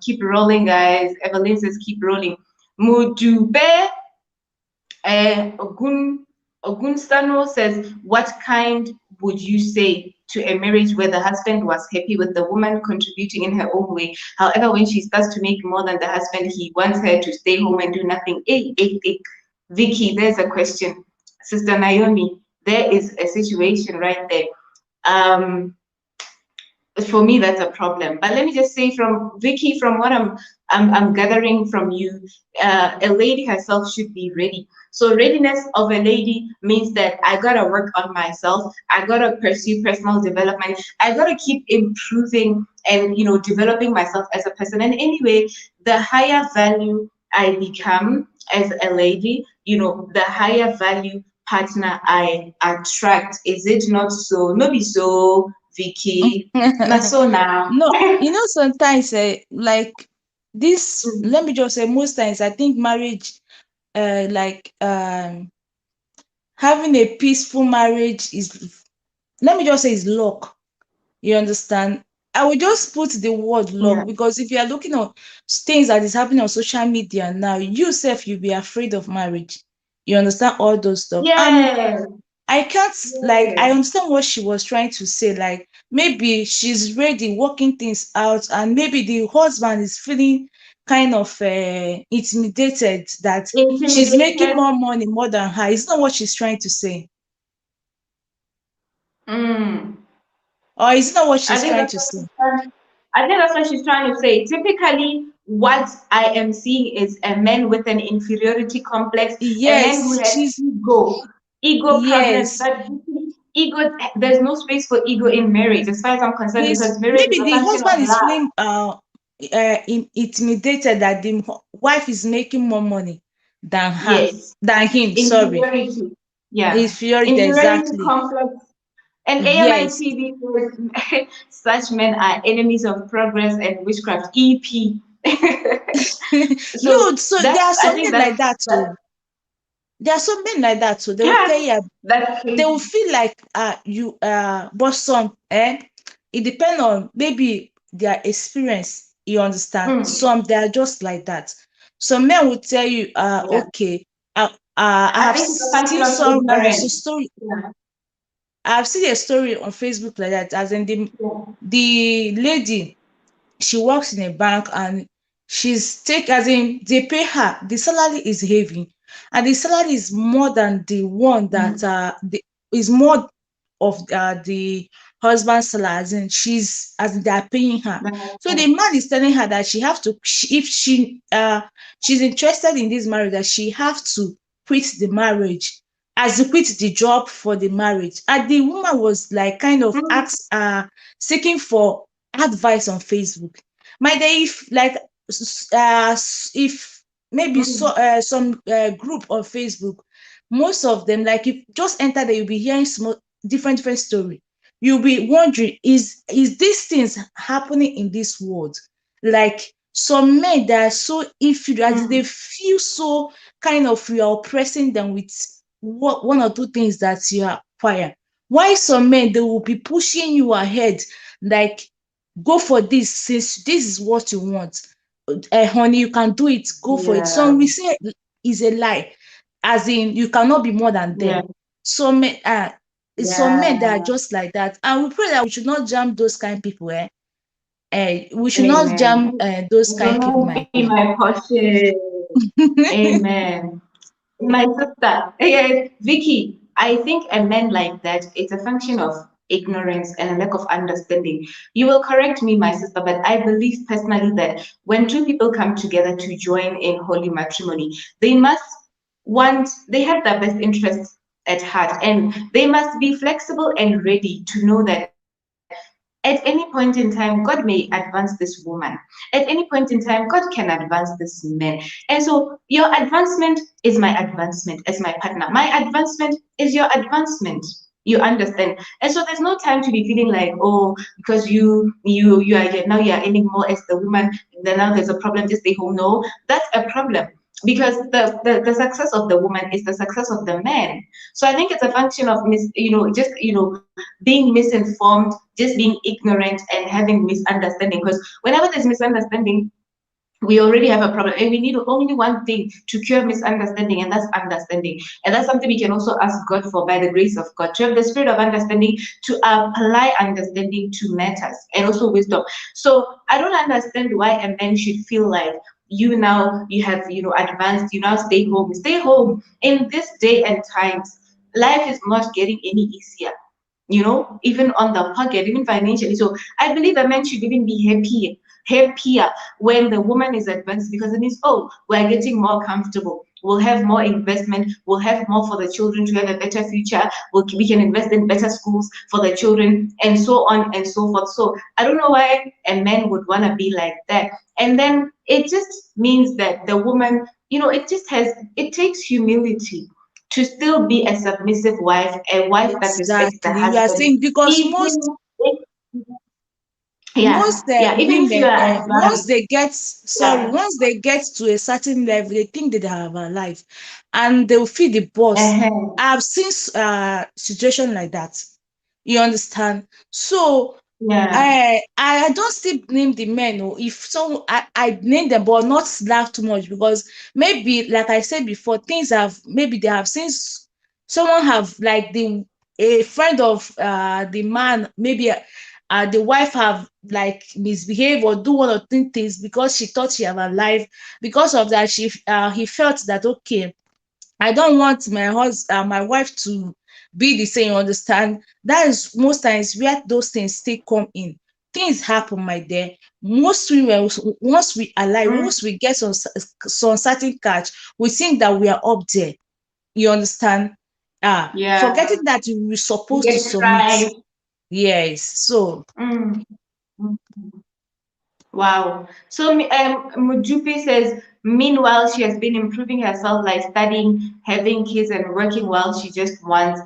keep rolling, guys. Evelyn says, keep rolling. Mudube Ogunstano says, what kind would you say to a marriage where the husband was happy with the woman contributing in her own way? However, when she starts to make more than the husband, he wants her to stay home and do nothing. Hey. Vicky, there's a question. Sister Naomi, there is a situation right there. For me, that's a problem. But let me just say, from Vicky, from what I'm gathering from you, a lady herself should be ready. So readiness of a lady means that I gotta work on myself. I gotta pursue personal development. I gotta keep improving and developing myself as a person. And anyway, the higher value I become as a lady, the higher value partner I attract. Is it not so? No, be so, Vicky. Not so now. No, sometimes like this, let me just say, most times I think marriage, like having a peaceful marriage is, let me just say, is luck. You understand? I will just put the word Yeah. luck, because if you are looking at things that is happening on social media now, yourself, you'll be afraid of marriage. You understand all those stuff. And Yes. I can't, like, I Yes. understand what she was trying to say. Like, maybe she's ready, working things out, and maybe the husband is feeling kind of intimidated that she's making Intimidated. more money more than her. It's not what she's trying to say. Mm. Or it's not what I she's think trying that's to what say. she's trying. I think that's what she's trying to say. Typically, what I am seeing is a man with an inferiority complex, a man who Yes, has she's, ego problems. yes. But ego, there's no space for ego in marriage, as far as I'm concerned, He's, because marriage is maybe a the function of husband is love. feeling intimidated that the wife is making more money than her, Yes, than him. Sorry, inferiority. Yeah, inferiority, inferiority exactly. complex. And AMI Yes. TV says such men are enemies of progress and witchcraft. EP. So No, so there that's, are I some think men like that's that too. There are some men like that too. They will tell yes, you, that's they crazy. will feel like you but some it depends on maybe their experience. You understand? Mm, Some, they are just like that. Some men will tell you, yeah, okay, I I have think it's a function seen of some ignorance. story. Yeah, I've seen a story on Facebook like that, as in yeah. the lady, she works in a bank, and she's take, as in they pay her, the salary is heavy, and the salary is more than the one that Mm, is more of the husband's salary, as in she's, as in they are paying her. So the man is telling her that she have to, if she's interested in this marriage, that she have to quit the marriage, as to quit the job for the marriage. And the woman was like kind of mm, seeking for advice on Facebook. My day, if like if maybe so mm, some group on Facebook, most of them, like, if just enter there, you'll be hearing small different story. You'll be wondering, is these things happening in this world? Like, some men that are so inferior, they mm, feel so kind of, you are oppressing them with one or two things that you acquire. Why some men, they will be pushing you ahead, like, go for this, since this is what you want. Honey, you can do it, go for it. yeah, Some we say is a lie, as in you cannot be more than yeah, them. Some men that are yeah. just like that, and we pray that we should not jam those kind of people. We should not Amen. jam those It kind of people, will my not be dear. my portion. Amen. My sister, yes, Vicky, I think a man like that, it's a function of ignorance and a lack of understanding. You will correct me, my sister, but I believe personally that when two people come together to join in holy matrimony, they must they have their best interests at heart, and they must be flexible and ready to know that at any point in time, God may advance this woman. At any point in time, God can advance this man. And so your advancement is my advancement as my partner. My advancement is your advancement. You understand? And so there's no time to be feeling like, oh, because now you are earning more as the woman, then now there's a problem, just stay home. No, that's a problem, because the success of the woman is the success of the man. So I think it's a function of being misinformed, just being ignorant and having misunderstanding. Because whenever there's misunderstanding, we already have a problem, and we need only one thing to cure misunderstanding, and that's understanding. And that's something we can also ask God for, by the grace of God, to have the spirit of understanding, to apply understanding to matters, and also wisdom. So I don't understand why a man should feel like you have advanced, you now stay home. Stay home. In this day and times, life is not getting any easier, even on the pocket, even financially. So I believe a man should even be happier when the woman is advanced, because it means, oh, we're getting more comfortable. We'll have more investment. We'll have more for the children to have a better future. We can invest in better schools for the children, and so on and so forth. So I don't know why a man would want to be like that. And then it just means that the woman, it takes humility to still be a submissive wife, a wife that respects the Exactly. You are husband, saying because even if, most even if you women, are advanced. Yeah. once they get to a certain level, they think that they have a life, and they'll feel the boss. Uh-huh. I've seen situation like that. You understand? So Yeah. I don't still name the men. Or if so, I name them, but not laugh too much, because maybe, like I said before, things have, maybe they have seen someone have, like, a friend of the man, maybe the wife have like misbehave or do one or two things because she thought she have a life. Because of that, he felt that, okay, I don't want my wife to be the same. You understand? That is most times where those things still come in. Things happen, my dear. Most women, once we alive, Mm, once we get some certain catch, we think that we are up there. You understand? yeah. Forgetting that we were You supposed to get submit. pride. Yes. So Mm. Mm. Wow. So Mujupi says, meanwhile, she has been improving herself, like studying, having kids, and working while he just wants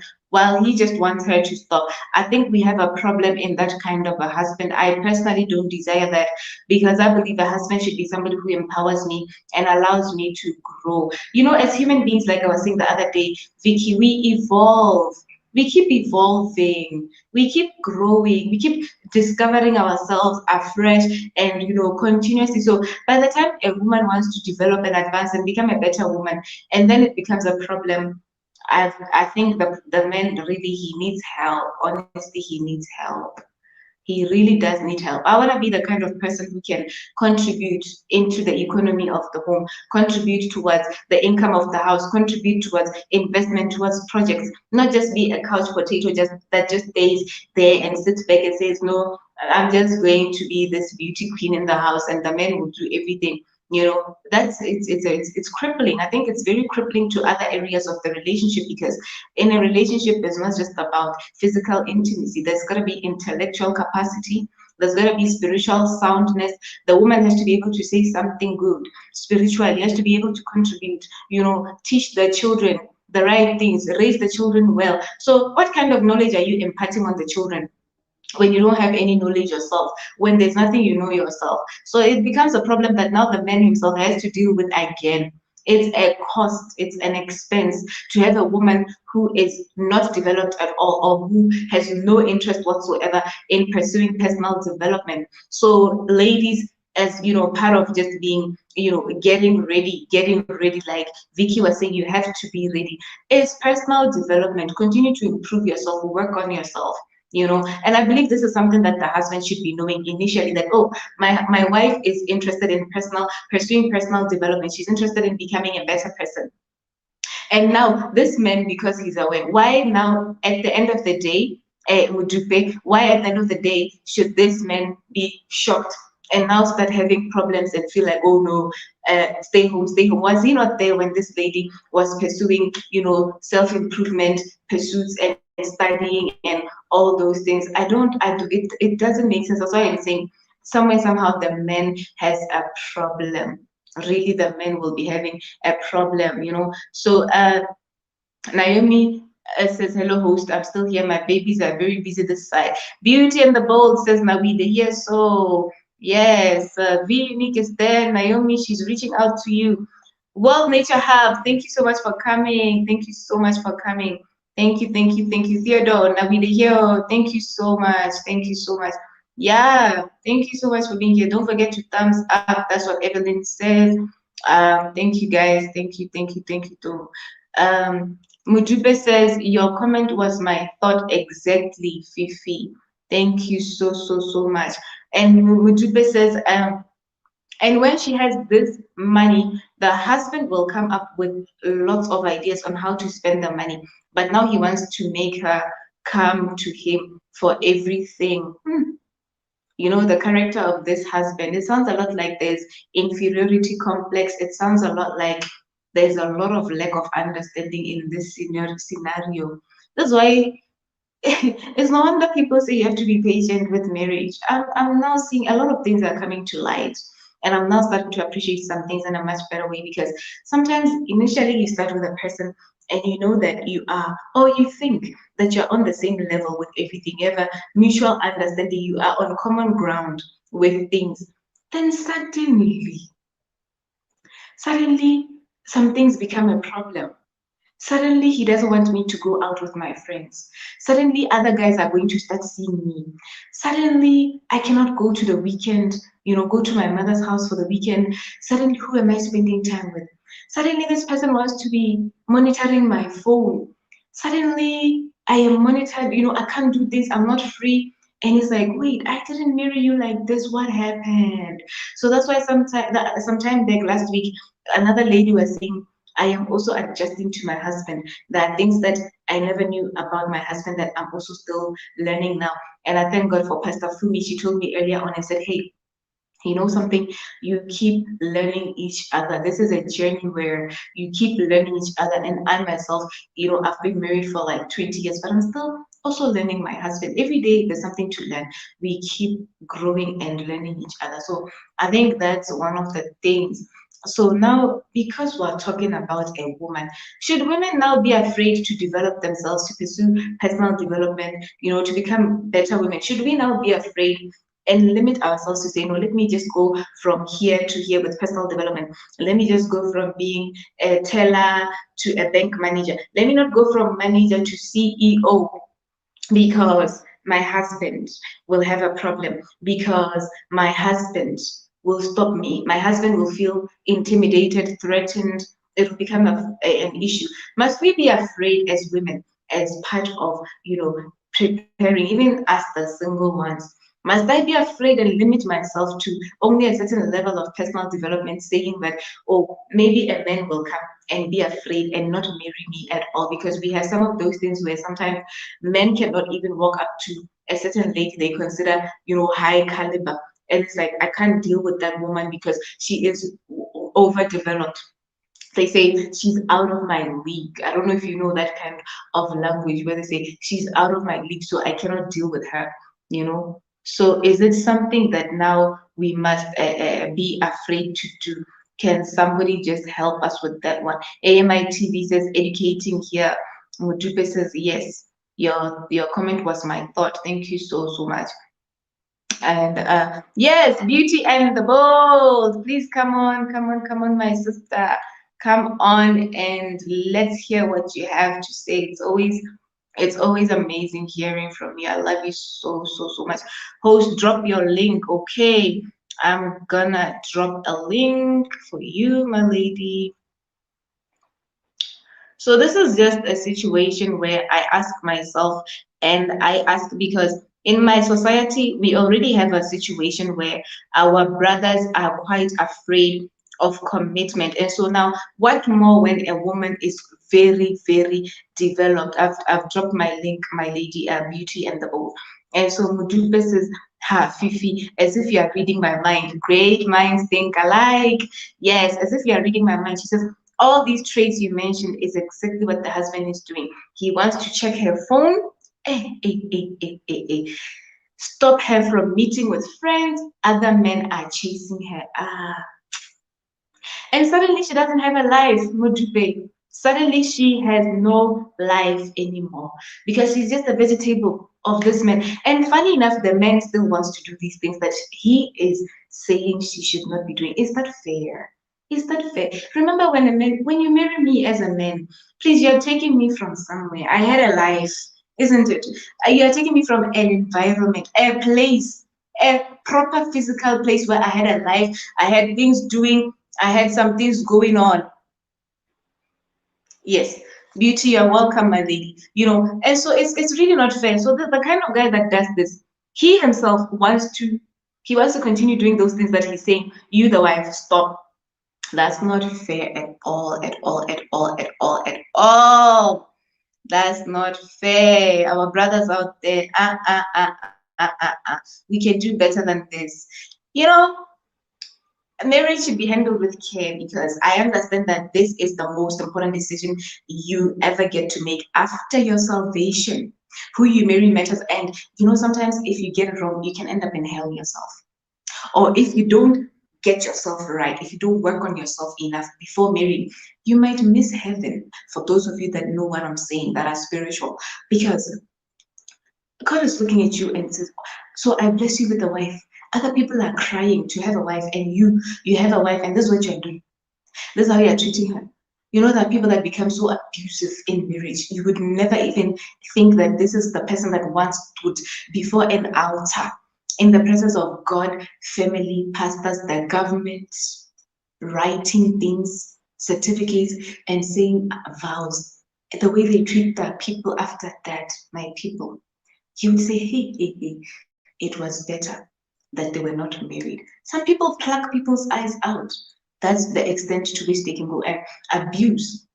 her to stop. I think we have a problem in that kind of a husband. I personally don't desire that, because I believe a husband should be somebody who empowers me and allows me to grow. As human beings, like I was saying the other day, Vicky, we evolve. We keep evolving. We keep growing. We keep discovering ourselves afresh and continuously. So by the time a woman wants to develop and advance and become a better woman, and then it becomes a problem, I think the man really, he needs help. Honestly, he needs help. He really does need help. I want to be the kind of person who can contribute into the economy of the home, contribute towards the income of the house, contribute towards investment, towards projects, not just be a couch potato that just stays there and sits back and says, no, I'm just going to be this beauty queen in the house, and the man will do everything. It's crippling. I think it's very crippling to other areas of the relationship, because in a relationship, it's not just about physical intimacy. There's got to be intellectual capacity. There's got to be spiritual soundness. The woman has to be able to say something good spiritually, has to be able to contribute, teach the children the right things, raise the children well. So what kind of knowledge are you imparting on the children when you don't have any knowledge yourself, when there's nothing you know yourself? So it becomes a problem that now the man himself has to deal with again. It's a cost, it's an expense to have a woman who is not developed at all, or who has no interest whatsoever in pursuing personal development. So ladies, as part of just being, getting ready, like Vicky was saying, you have to be ready. It's personal development. Continue to improve yourself, work on yourself. And I believe this is something that the husband should be knowing initially, that, oh, my wife is interested in pursuing personal development. She's interested in becoming a better person. And now this man, because he's aware, why now at the end of the day, Mujupe, why at the end of the day should this man be shocked and now start having problems and feel like, oh no, stay home, stay home? Was he not there when this lady was pursuing, self-improvement pursuits and studying and all those things? It doesn't make sense. That's why I'm saying somewhere, somehow the man has a problem. Really, the man will be having a problem, So Naomi says, hello, host. I'm still here. My babies are very busy this side. Beauty and the Bold says, Nawide, yes. So, yes, V Unique is there. Naomi, she's reaching out to you. World Nature Hub, thank you so much for coming. Thank you so much for coming. Thank you, thank you, thank you. Theodore, Nawide here. Thank you so much. Thank you so much. Yeah, thank you so much for being here. Don't forget to thumbs up. That's what Evelyn says. Thank you, guys. Thank you, thank you, thank you. Too. Mujube says, your comment was my thought exactly, Fifi. Thank you so, so, so much. And Mujube says, and when she has this money, the husband will come up with lots of ideas on how to spend the money. But now he wants to make her come to him for everything. The character of this husband, it sounds a lot like there's inferiority complex. It sounds a lot like there's a lot of lack of understanding in this scenario. That's why it's no wonder people say you have to be patient with marriage. I'm now seeing a lot of things are coming to light, and I'm now starting to appreciate some things in a much better way, because sometimes initially you start with a person and you know that you are, or you think that you're on the same level with everything, you have a mutual understanding, you are on common ground with things. Then suddenly some things become a problem. Suddenly, he doesn't want me to go out with my friends. Suddenly, other guys are going to start seeing me. Suddenly, I cannot go to the weekend, go to my mother's house for the weekend. Suddenly, who am I spending time with? Suddenly, this person wants to be monitoring my phone. Suddenly, I am monitored, I can't do this, I'm not free. And it's like, wait, I didn't marry you like this. What happened? So that's why sometime back last week, another lady was saying, I am also adjusting to my husband. There are things that I never knew about my husband that I'm also still learning now. And I thank God for Pastor Fumi. She told me earlier on and said, hey, you know something, you keep learning each other. This is a journey where you keep learning each other. And I myself, I've been married for like 20 years, but I'm still also learning my husband. Every day there's something to learn. We keep growing and learning each other. So I think that's one of the things. So now, because we're talking about a woman, should women now be afraid to develop themselves, to pursue personal development, to become better women? Should we now be afraid and limit ourselves to say, no, let me just go from here to here with personal development? Let me just go from being a teller to a bank manager. Let me not go from manager to CEO because my husband will have a problem, because my husband will stop me. My husband will feel intimidated, threatened. It will become an issue. Must we be afraid as women, as part of, preparing, even as the single ones? Must I be afraid and limit myself to only a certain level of personal development, saying that, oh, maybe a man will come and be afraid and not marry me at all? Because we have some of those things where sometimes men cannot even walk up to a certain lady they consider, high caliber. And it's like, I can't deal with that woman because she is overdeveloped. They say she's out of my league. I don't know if you know that kind of language where they say she's out of my league, so I cannot deal with her, So is it something that now we must be afraid to do? Can somebody just help us with that one? AMI TV says educating here. Mujupe says yes. Your comment was my thought. Thank you so, so much. And yes, Beauty and the Bold, please come on, my sister. Come on and let's hear what you have to say. It's always amazing hearing from you. I love you so, so, so much. Host, drop your link. Okay, I'm gonna drop a link for you, my lady. So this is just a situation where I ask myself, and I ask because in my society, we already have a situation where our brothers are quite afraid of commitment. And so now, what more when a woman is very, very developed. I've dropped my link, my lady, Beauty and the Bold. And so Mudupe says, ha, Fifi, as if you are reading my mind. Great minds think alike. Yes, as if you are reading my mind. She says, all these traits you mentioned is exactly what the husband is doing. He wants to check her phone. Stop her from meeting with friends. Other men are chasing her. And suddenly she doesn't have a life, Mujube. Suddenly she has no life anymore because she's just a vegetable of this man. And funny enough, the man still wants to do these things that he is saying she should not be doing. Is that fair? Is that fair? Remember when you marry me as a man, please, you're taking me from somewhere. I had a life, isn't it? You're taking me from an environment, a place, a proper physical place where I had a life, I had things doing, I had some things going on. Yes, Beauty, you're welcome, my lady. And so it's really not fair. So the kind of guy that does this, he himself wants to continue doing those things that he's saying, you the wife, stop. That's not fair at all, at all, at all, at all, at all. That's not fair. Our brothers out there, we can do better than this. Marriage should be handled with care because I understand that this is the most important decision you ever get to make after your salvation. Who you marry matters, and sometimes if you get it wrong, you can end up in hell yourself. Or if you don't get yourself right, if you don't work on yourself enough before marrying, you might miss heaven. For those of you that know what I'm saying, that are spiritual, because God is looking at you and says, so I bless you with a wife. Other people are crying to have a wife, and you have a wife, and this is what you're doing. This is how you're treating her. There are people that become so abusive in marriage. You would never even think that this is the person that once stood before an altar in the presence of God, family, pastors, the government, writing things, certificates, and saying vows. The way they treat the people after that, my people. You would say, hey, it was better that they were not married. Some people pluck people's eyes out. That's the extent to which they can go and abuse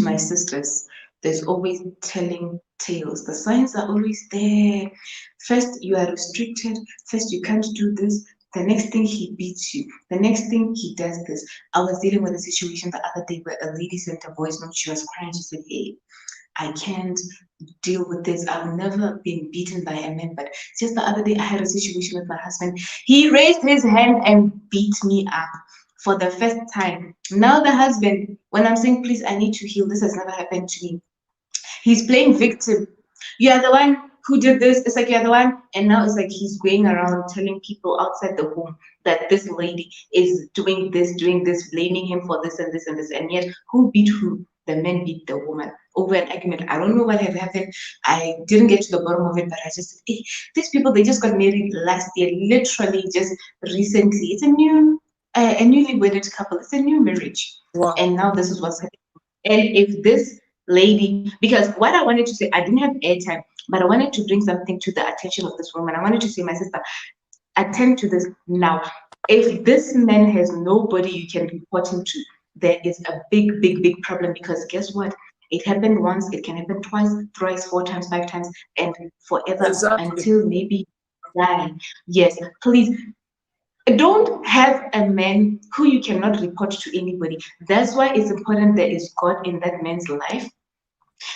my sisters. There's always telling tales. The signs are always there. First, you are restricted. First, you can't do this. The next thing, he beats you. The next thing, he does this. I was dealing with a situation the other day where a lady sent a voice note. She was crying. She said, hey, I can't deal with this. I've never been beaten by a man, but just the other day I had a situation with my husband. He raised his hand and beat me up for the first time. Now the husband, when I'm saying, please, I need to heal, this has never happened to me. He's playing victim. You are the one who did this. It's like you're the one, and now it's like he's going around telling people outside the home that this lady is doing this, blaming him for this and this and this. And yet, who beat who? The man beat the woman over an argument. I don't know what had happened. I didn't get to the bottom of it, but I just said, hey, these people, they just got married last year, literally just recently. It's a newly wedded couple. It's a new marriage. Wow. And now this is what's happening. And if this lady, because what I wanted to say, I didn't have airtime, but I wanted to bring something to the attention of this woman. I wanted to say, my sister, attend to this now. If this man has nobody you can report him to, there is a big, big, big problem, because guess what? It happened once, it can happen twice, thrice, 4 times, 5 times, and forever, until maybe die. Yes, please. Don't have a man who you cannot report to anybody. That's why it's important there is God in that man's life.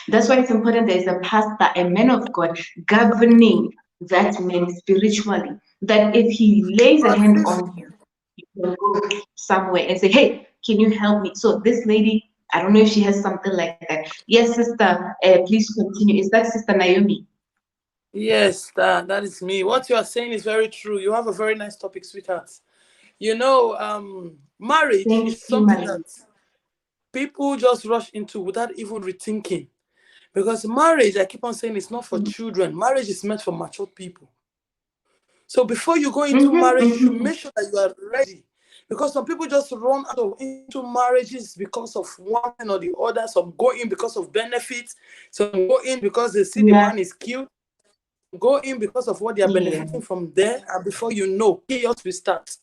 That's why it's important there is a pastor, a man of God, governing that man spiritually. That if he lays a hand on you, you can go somewhere and say, hey, can you help me? So this lady, I don't know if she has something like that. Yes, sister, please continue. Is that Sister Naomi? Yes, that is me. What you are saying is very true. You have a very nice topic, sweetheart. Marriage is something that people just rush into without even rethinking. Because marriage, I keep on saying, it's not for children. Marriage is meant for mature people. So before you go into marriage, you should make sure that you are ready. Because some people just run into marriages because of one or the other. Some go in because of benefits. Some go in because they see the man is cute. Go in because of what they are benefiting from there. And before you know, chaos will start.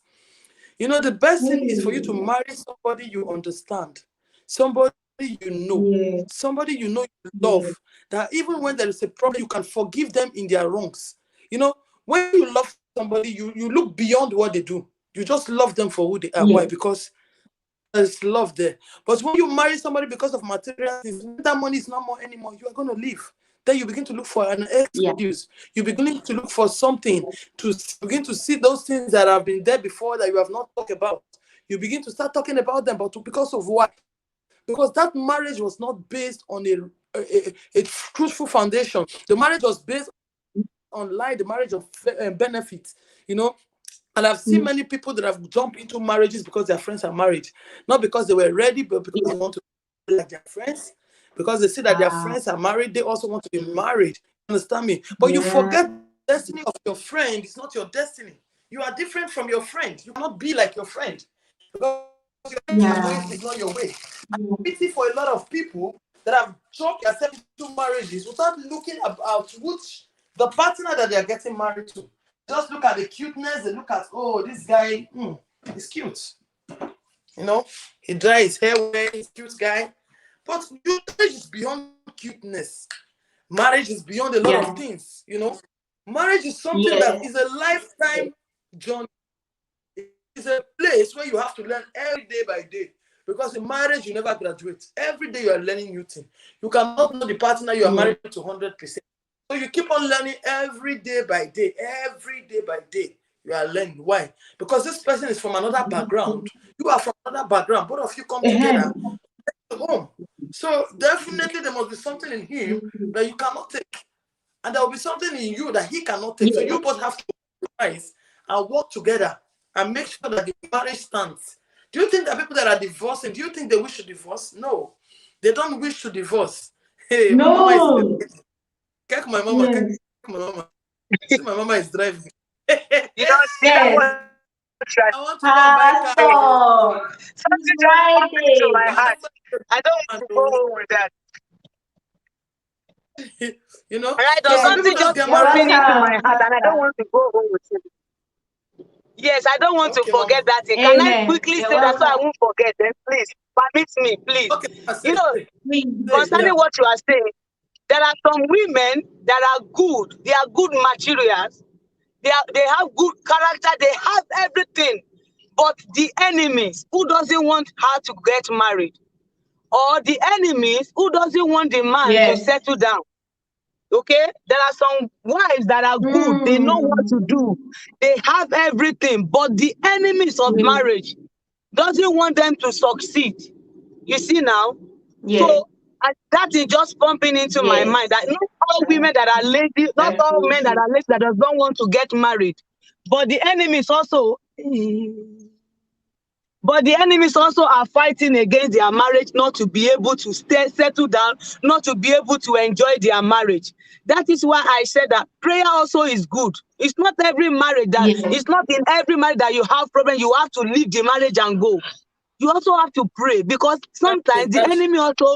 The best thing is for you to marry somebody you understand. Somebody you know, Yeah. somebody you know you love, that even when there is a problem, you can forgive them in their wrongs. You know, when you love somebody, you look beyond what they do. You just love them for who they are. Why? Yeah. Because there's love there. But when you marry somebody because of material things, when that money is not more anymore, you are going to leave. Then you begin to look for an Yeah. excuse. You begin to look for something to begin to see those things that have been there before that you have not talked about. You begin to start talking about them, but because of what? Because that marriage was not based on a truthful foundation. The marriage was based on lie, the marriage of benefit, you know. And I've seen many people that have jumped into marriages because their friends are married, not because they were ready, but because they want to be like their friends. Because they see that their friends are married, they also want to be married. Understand me? But you Yeah. forget the destiny of your friend is not your destiny. You are different from your friend. You cannot be like your friend because your way Yeah. is not your way. And pity for a lot of people that have chalked themselves into marriages without looking about which the partner that they are getting married to. Just look at the cuteness. They look at, oh, this guy, he's cute. You know, he dry his hair well, he's a cute guy. But marriage is beyond cuteness. Marriage is beyond a lot of things, you know. Marriage is something that is a lifetime journey. It's a place where you have to learn every day by day. Because in marriage, you never graduate. Every day you are learning new things. You cannot know the partner you are married to 100%. So you keep on learning every day by day. Every day by day, you are learning. Why? Because this person is from another background. You are from another background. Both of you come together at home. So definitely there must be something in him that you cannot take. And there will be something in you that he cannot take. So you both have to compromise and work together and make sure that the marriage stands. Do you think that people that are divorcing, do you think they wish to divorce? No. They don't wish to divorce. Hey, my mama is No. Kek my mama. Yes. Kek my mama. See, my mama is driving. You know Yes. what you are I want to go and buy car. Pastor. something It's just popped into Friday. my heart. I don't want to go home with that. You know, All right, or so some Yes. people something just just get You're married. popping into my welcome, heart, and I don't Pastor. want to go home with it. Yes, I don't want to Okay, forget mama. that thing. Can I Amen. quickly You're say that so I welcome. won't forget? Then please permit me, please. Okay, mama, You say, know, say, Please. say, yeah. concerning what you are saying, there are some women that are good. They are good materials. They have good character. They have everything. But the enemies who doesn't want her to get married, or the enemies who doesn't want the man to Yes. settle down. Okay, there are some wives that are good. They know what to do. They have everything, but the enemies of Yes. marriage doesn't want them to succeed. You see now? Yes. So that is just pumping into my mind that Yes. not all women that are lazy, not That's all so men that true. are lazy that don't want to get married. But the enemies also are fighting against their marriage, not to be able to settle down, not to be able to enjoy their marriage. That is why I said that prayer also is good. It's not every marriage that Yes. it's not in every marriage that you have problem. You have to leave the marriage and go. You also have to pray because sometimes the That's enemy also,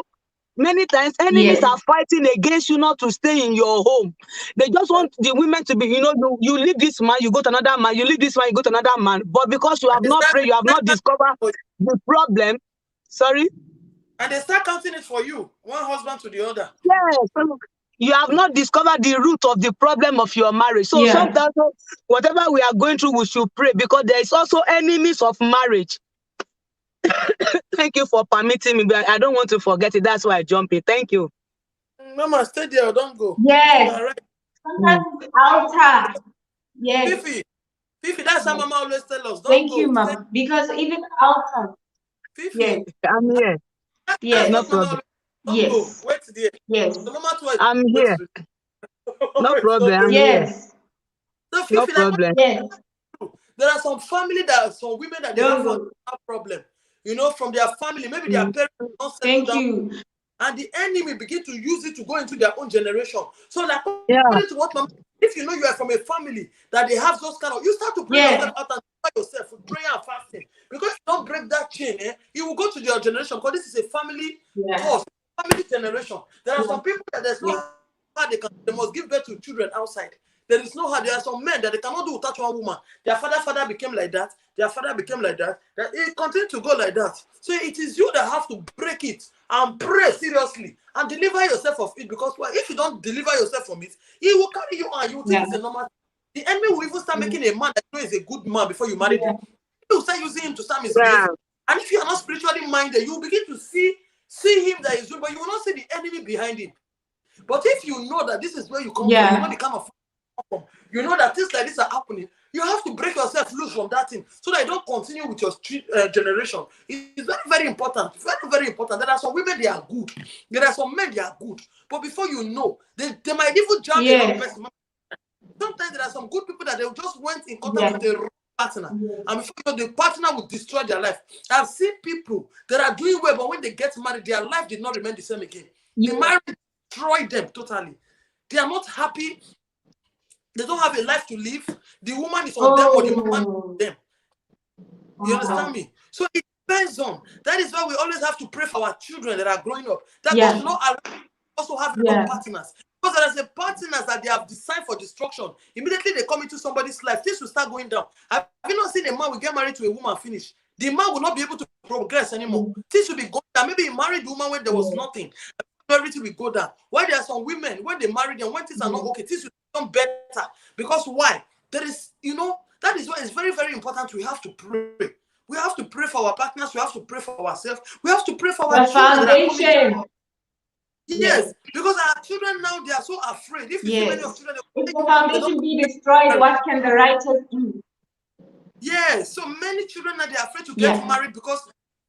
many times enemies Yes. are fighting against you not to stay in your home. They just want the women to be, you leave this man, you go to another man, you leave this man, you go to another man. But because you have they not start, prayed, you have not discovered the problem. Sorry? and they start counting it for you, one husband to the other. Yes. You have not discovered the root of the problem of your marriage. So Yeah. sometimes whatever we are going through, we should pray because there is also enemies of marriage. Thank you for permitting me, but I don't want to forget it. That's why I jump in. Thank you. Mama, stay there or don't go. You Yes. are right. Sometimes it's altar. Yes. Fifi, that's how Mama always tell us. Don't Thank you, go. Stay. Mama. Because even altar. Fifi, Yes. I'm here. that's Yes. No what Mama problem. always don't go. Yes. Wait there. Yes. So Mama twice I'm wait here. to No always problem. don't go. I'm here. Yes. So No Fifi, like what problem. Yes. you do, there are some family that some women that they have Don't go. foundational problem. You know, from their family, maybe their parents don't settle Thank down. you. And the enemy begin to use it to go into their own generation. So, like, Yeah. according to what Mama, if you know you are from a family that they have those kind of, you start to bring Yes. yourself out and by yourself with prayer and fasting. Because if you don't break that chain, it will go to your generation. Because this is a family Yeah. cause, family generation. There are some people that there's no how they must give birth to children outside. There is no how. There are some men that they cannot do without one woman. Their father became like that. Their father became like that. That it continues to go like that. So it is you that have to break it and pray seriously and deliver yourself of it. Because if you don't deliver yourself from it, he will carry you on. You will think it's a normal. The enemy will even start making a man that you know is a good man before you marry him. You will start using him to start misbehaving. And if you are not spiritually minded, you will begin to see him that is good, but you will not see the enemy behind him. But if you know that this is where you come from, you know the kind of you know that things like this are happening, you have to break yourself loose from that thing so that you don't continue with your generation. It's very, very important. Very, very important. There are some women, they are good. There are some men, they are good. But before you know, they might even jam the wrong person. Sometimes there are some good people that they just went in contact with a wrong partner. And before you know, the partner will destroy their life. I've seen people that are doing well, but when they get married, their life did not remain the same again. The marriage destroyed them totally. They are not happy. They don't have a life to live. The woman is on them or the man is on them. You understand me? So it depends on. That is why we always have to pray for our children that are growing up. That God should not allow also have wrong partners. Because there is a partners that they have designed for destruction. Immediately they come into somebody's life, things will start going down. Have you not seen a man will get married to a woman finish? The man will not be able to progress anymore. Things will be going down. Maybe he married the woman when there was nothing. Everything will go down. Why there are some women, when they marry them, when things are not okay, things will become better. Because why? There is, that is why it's very, very important. We have to pray. We have to pray for our partners. We have to pray for ourselves. We have to pray for our children. Foundation. Yes, because our children now, they are so afraid. If you see many of children, if the foundation be destroyed, what can the righteous do? Yes, so many children now, they are afraid to get married because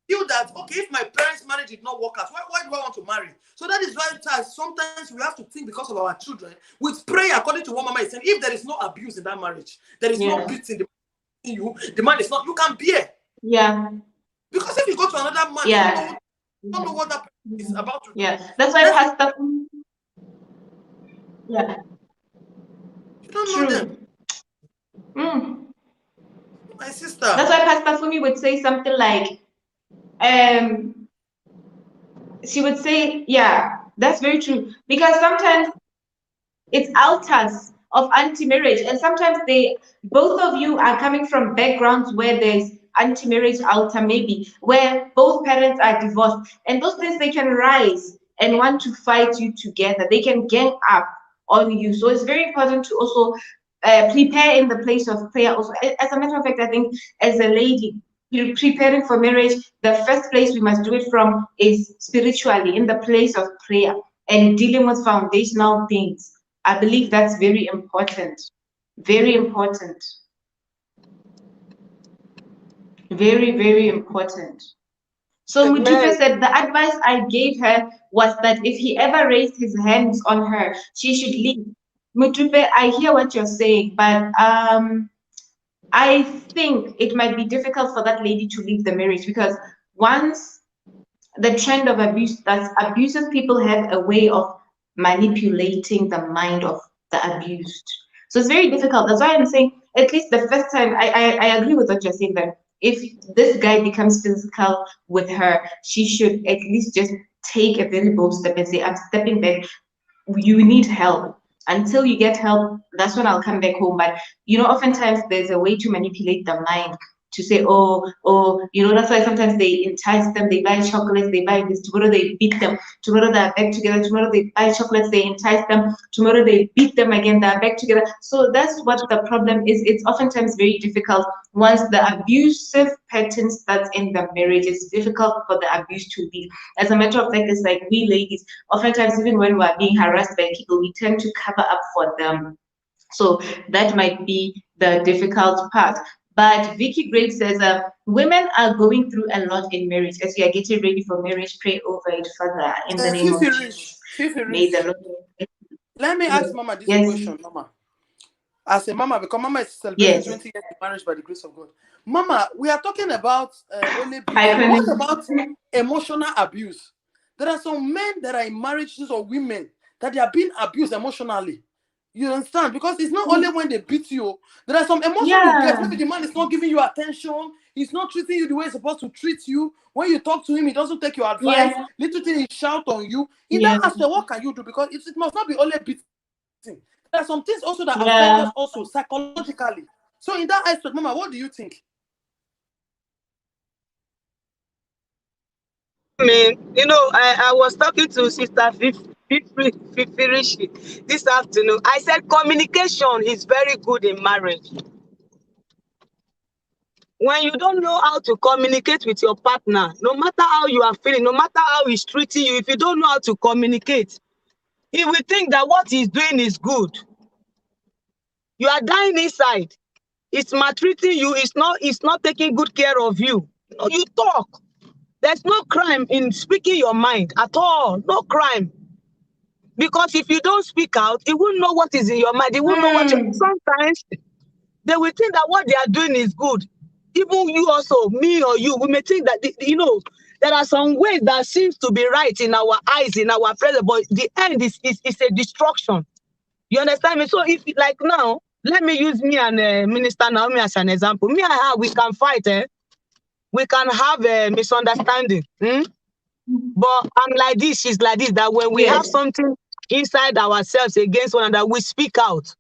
feel that, okay, if my parents' marriage did not work out, why do I want to marry? So that is why sometimes we have to think because of our children. With prayer, according to what Mama is saying, if there is no abuse in that marriage, there is no beating the man is not, you can bear. Yeah. Because if you go to another man, you don't know what that person is about to do. Yeah, that's why Pastor. Yeah. You don't know them. My sister. That's why Pastor Fumi would say something like, she would say, yeah, that's very true. Because sometimes it's altars of anti-marriage, and sometimes both of you are coming from backgrounds where there's anti-marriage altar, maybe where both parents are divorced, and those things, they can rise and want to fight you together. They can gang up on you. So it's very important to also prepare in the place of prayer. Also, as a matter of fact, I think as a lady, preparing for marriage, the first place we must do it from is spiritually, in the place of prayer and dealing with foundational things. I believe that's very important. Very important. Very, very important. So Mutupe said the advice I gave her was that if he ever raised his hands on her, she should leave. Mutupe, I hear what you're saying, but I think it might be difficult for that lady to leave the marriage, because once the trend of abuse, that's abusive people have a way of manipulating the mind of the abused. So it's very difficult. That's why I'm saying, at least the first time, I agree with what you're saying, that if this guy becomes physical with her, she should at least just take a very bold step and say, I'm stepping back. You need help. Until you get help, that's when I'll come back home. But oftentimes there's a way to manipulate the mind to say, oh, that's why sometimes they entice them, they buy chocolates, they buy this, tomorrow they beat them, tomorrow they're back together, tomorrow they buy chocolates, they entice them, tomorrow they beat them again, they're back together. So that's what the problem is. It's oftentimes very difficult once the abusive pattern starts in the marriage. It's difficult for the abuse to leave. As a matter of fact, it's like we ladies, oftentimes even when we're being harassed by people, we tend to cover up for them. So that might be the difficult part. But Vicky Great says, women are going through a lot in marriage. As you are getting ready for marriage, pray over it further in the name of Jesus. May the Lord. Let me ask Mama this question, Mama. As a mama, because Mama is celebrating 20 years of marriage by the grace of God. Mama, we are talking about only what about emotional abuse? There are some men that are in marriages or women that they are being abused emotionally. You understand? Because it's not only when they beat you. There are some emotions you get. Maybe the man is not giving you attention. He's not treating you the way he's supposed to treat you. When you talk to him, he doesn't take your advice. Little thing, he shout on you. In that aspect, what can you do? Because it must not be only beating. are some things also that affect Yeah. us also psychologically. So in that aspect, Mama, what do you think? I mean, you know, I was talking to Sister FifiRich this afternoon. I said communication is very good in marriage. When you don't know how to communicate with your partner, no matter how you are feeling, no matter how he's treating you, if you don't know how to communicate, he will think that what he's doing is good. You are dying inside. It's maltreating you. It's not taking good care of you. No, you talk. There's no crime in speaking your mind at all. No crime. Because if you don't speak out, he won't know what is in your mind. He won't know what you Hmm. sometimes they will think that what they are doing is good. Even you also, me or you, we may think that you know there are some ways that seems to be right in our eyes, in our presence, but the end is a destruction. You understand me? So if like now, let me use me and Minister Naomi as an example. Me and her, we can fight, we can have a misunderstanding. But I'm like this, she's like this, that when we have Yes. something inside ourselves against one another, we speak out.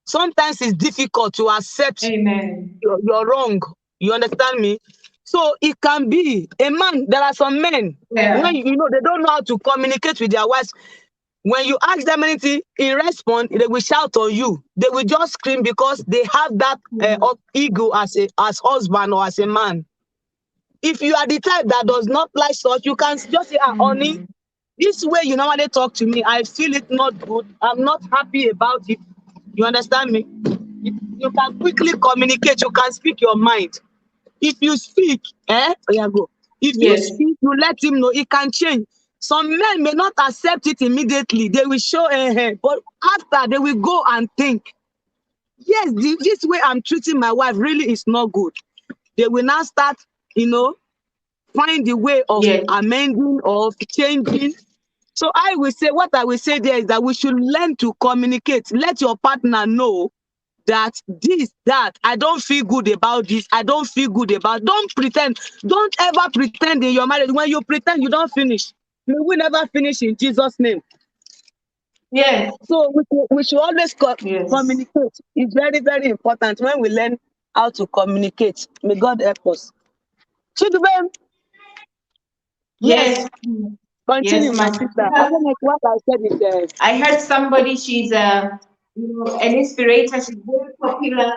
Sometimes it's difficult to accept Amen. you're wrong. You understand me? So it can be a man. There are some men Yeah. when you know they don't know how to communicate with their wives. When you ask them anything, in response, they will shout on you. They will just scream because they have that ego as husband or as a man. If you are the type that does not like such, you can just say, honey, this way you normally talk to me, I feel it not good. I'm not happy about it. You understand me? You can quickly communicate. You can speak your mind. If you speak, there you go. If you Yes. speak, you let him know it can change. Some men may not accept it immediately. They will show, but after they will go and think, yes, this way I'm treating my wife really is not good. They will now start, you know, find the way of Yes. amending, of changing. So I will say, what I will say there is that we should learn to communicate. Let your partner know that this, that, I don't feel good about this. I don't feel good about. Don't pretend. Don't ever pretend in your marriage. When you pretend, you don't finish. May we never finish in Jesus' name. Yes. So we should always Yes. communicate. It's very, very important when we learn how to communicate. May God help us. Children, yes, Yes. Yes, continue, my ma'am. sister. I don't know what I said is I heard somebody, she's a, an inspirator. She's very popular.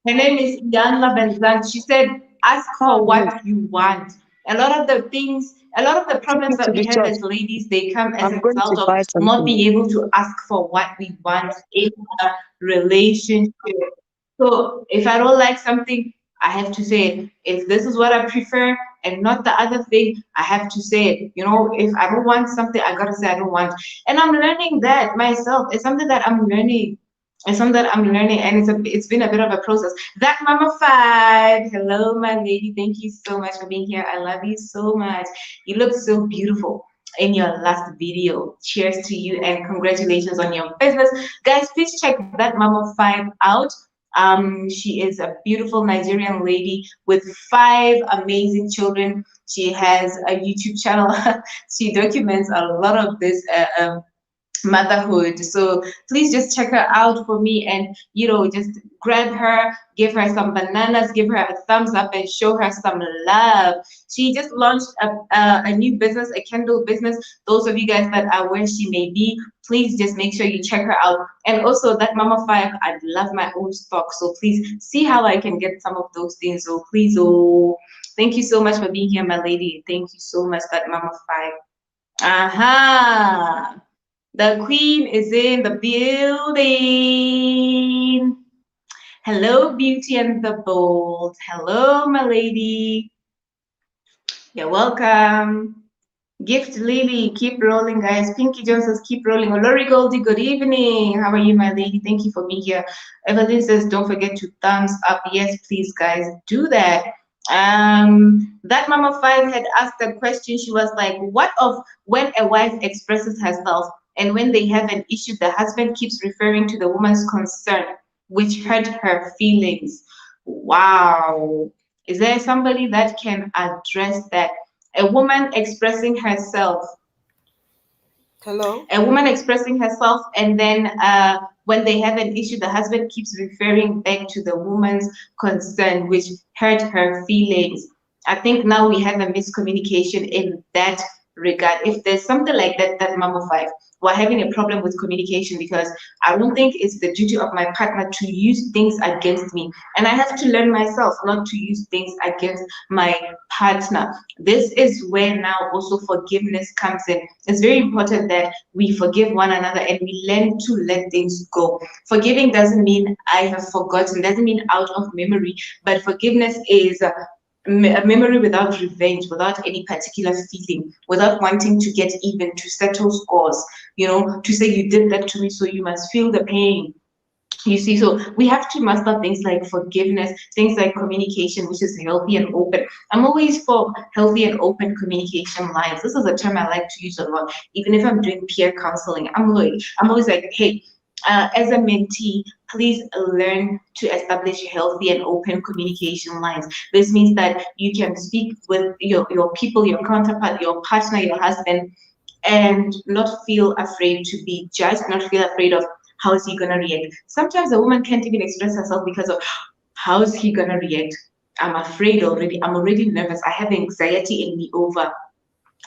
Her name is Yanla Benzan. She said, ask for good. what you want. A lot of the things, a lot of the Take problems me that to we the have church. as ladies, they come as I'm a going to result of buy not something. being able to ask for what we want in a relationship. So if I don't like something, I have to say it. If this is what I prefer and not the other thing, I have to say it. You know, if I don't want something, I gotta say I don't want. And I'm learning that myself. It's something that I'm learning. It's something that I'm learning, and it's been a bit of a process. That Mama Five, hello, my lady. Thank you so much for being here. I love you so much. You look so beautiful in your last video. Cheers to you and congratulations on your business, guys. Please check that Mama Five out. She is a beautiful Nigerian lady with 5 amazing children. She has a YouTube channel. She documents a lot of this motherhood. So please just check her out for me, and just grab her, give her some bananas, give her a thumbs up, and show her some love. She just launched a new business, a candle business. Those of you guys that are where she may be, please just make sure you check her out. And also that Mama Five, I'd love my own stock, so please see how I can get some of those things. So please, thank you so much for being here, my lady. Thank you so much, that Mama Five. Aha. The queen is in the building. Hello, Beauty and the Bold. Hello, my lady. You're welcome. Gift Lily, keep rolling, guys. Pinky Jones, keep rolling. Olori Goldie, good evening. How are you, my lady? Thank you for being here. Evelyn says, don't forget to thumbs up. Yes, please, guys, do that. That Mama Five had asked a question. She was like, what of when a wife expresses herself and when they have an issue, the husband keeps referring to the woman's concern, which hurt her feelings? Wow. Is there somebody that can address that? A woman expressing herself Hello? A woman expressing herself, and then when they have an issue, the husband keeps referring back to the woman's concern, which hurt her feelings. I think now we have a miscommunication in that regard. If there's something like that, that number 5, we're having a problem with communication, because I don't think it's the duty of my partner to use things against me. And I have to learn myself not to use things against my partner. This is where now also forgiveness comes in. It's very important that we forgive one another and we learn to let things go. Forgiving doesn't mean I have forgotten, doesn't mean out of memory, but forgiveness is a memory without revenge, without any particular feeling, without wanting to get even, to settle scores, to say you did that to me, so you must feel the pain. You see, so we have to master things like forgiveness, things like communication, which is healthy and open. I'm always for healthy and open communication lines. This is a term I like to use a lot. Even if I'm doing peer counseling, I'm always like, hey, as a mentee, please learn to establish healthy and open communication lines. This means that you can speak with your people, your counterpart, your partner, your husband, and not feel afraid to be judged, not feel afraid of how is he gonna react. Sometimes a woman can't even express herself because of how is he gonna react. I'm afraid already. I'm already nervous. I have anxiety in me over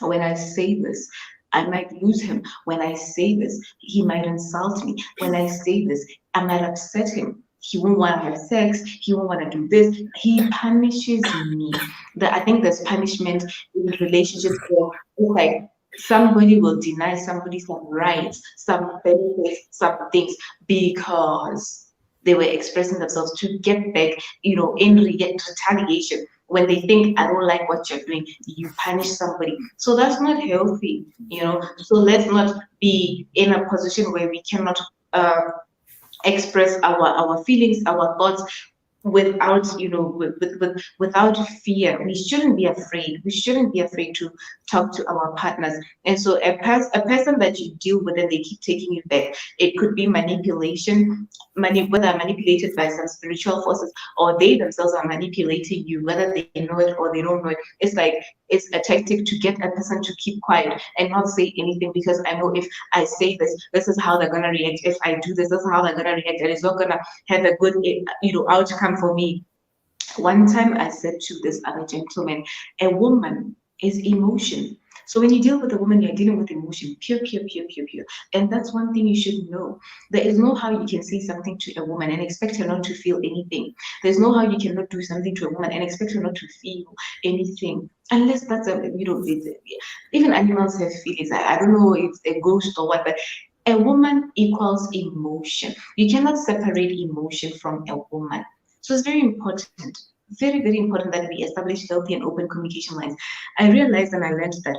when I say this, I might lose him. When I say this, he might insult me. When I say this, I might upset him. He won't want to have sex. He won't want to do this. He punishes me. I think there's punishment in relationships where it's like somebody will deny somebody some rights, some benefits, some things, because they were expressing themselves to get back, in retaliation. When they think, I don't like what you're doing, you punish somebody. So that's not healthy. So let's not be in a position where we cannot express our feelings, our thoughts, without without fear. We shouldn't be afraid. We shouldn't be afraid to talk to our partners. And so a person that you deal with and they keep taking you back, it could be manipulation, whether manipulated by some spiritual forces, or they themselves are manipulating you, whether they know it or they don't know it. It's a tactic to get a person to keep quiet and not say anything, because I know if I say this is how they're gonna react. If I do this is how they're gonna react, and it's not gonna have a good outcome for me. One time I said to this other gentleman, a woman is emotion. So when you deal with a woman, you're dealing with emotion, pure, pure, pure, pure, pure. And that's one thing you should know. There is no how you can say something to a woman and expect her not to feel anything. There's no how you cannot do something to a woman and expect her not to feel anything. Unless that's even animals have feelings. I don't know if it's a ghost or what, but a woman equals emotion. You cannot separate emotion from a woman. So it's very important, very, very important that we establish healthy and open communication lines. I realized and I learned that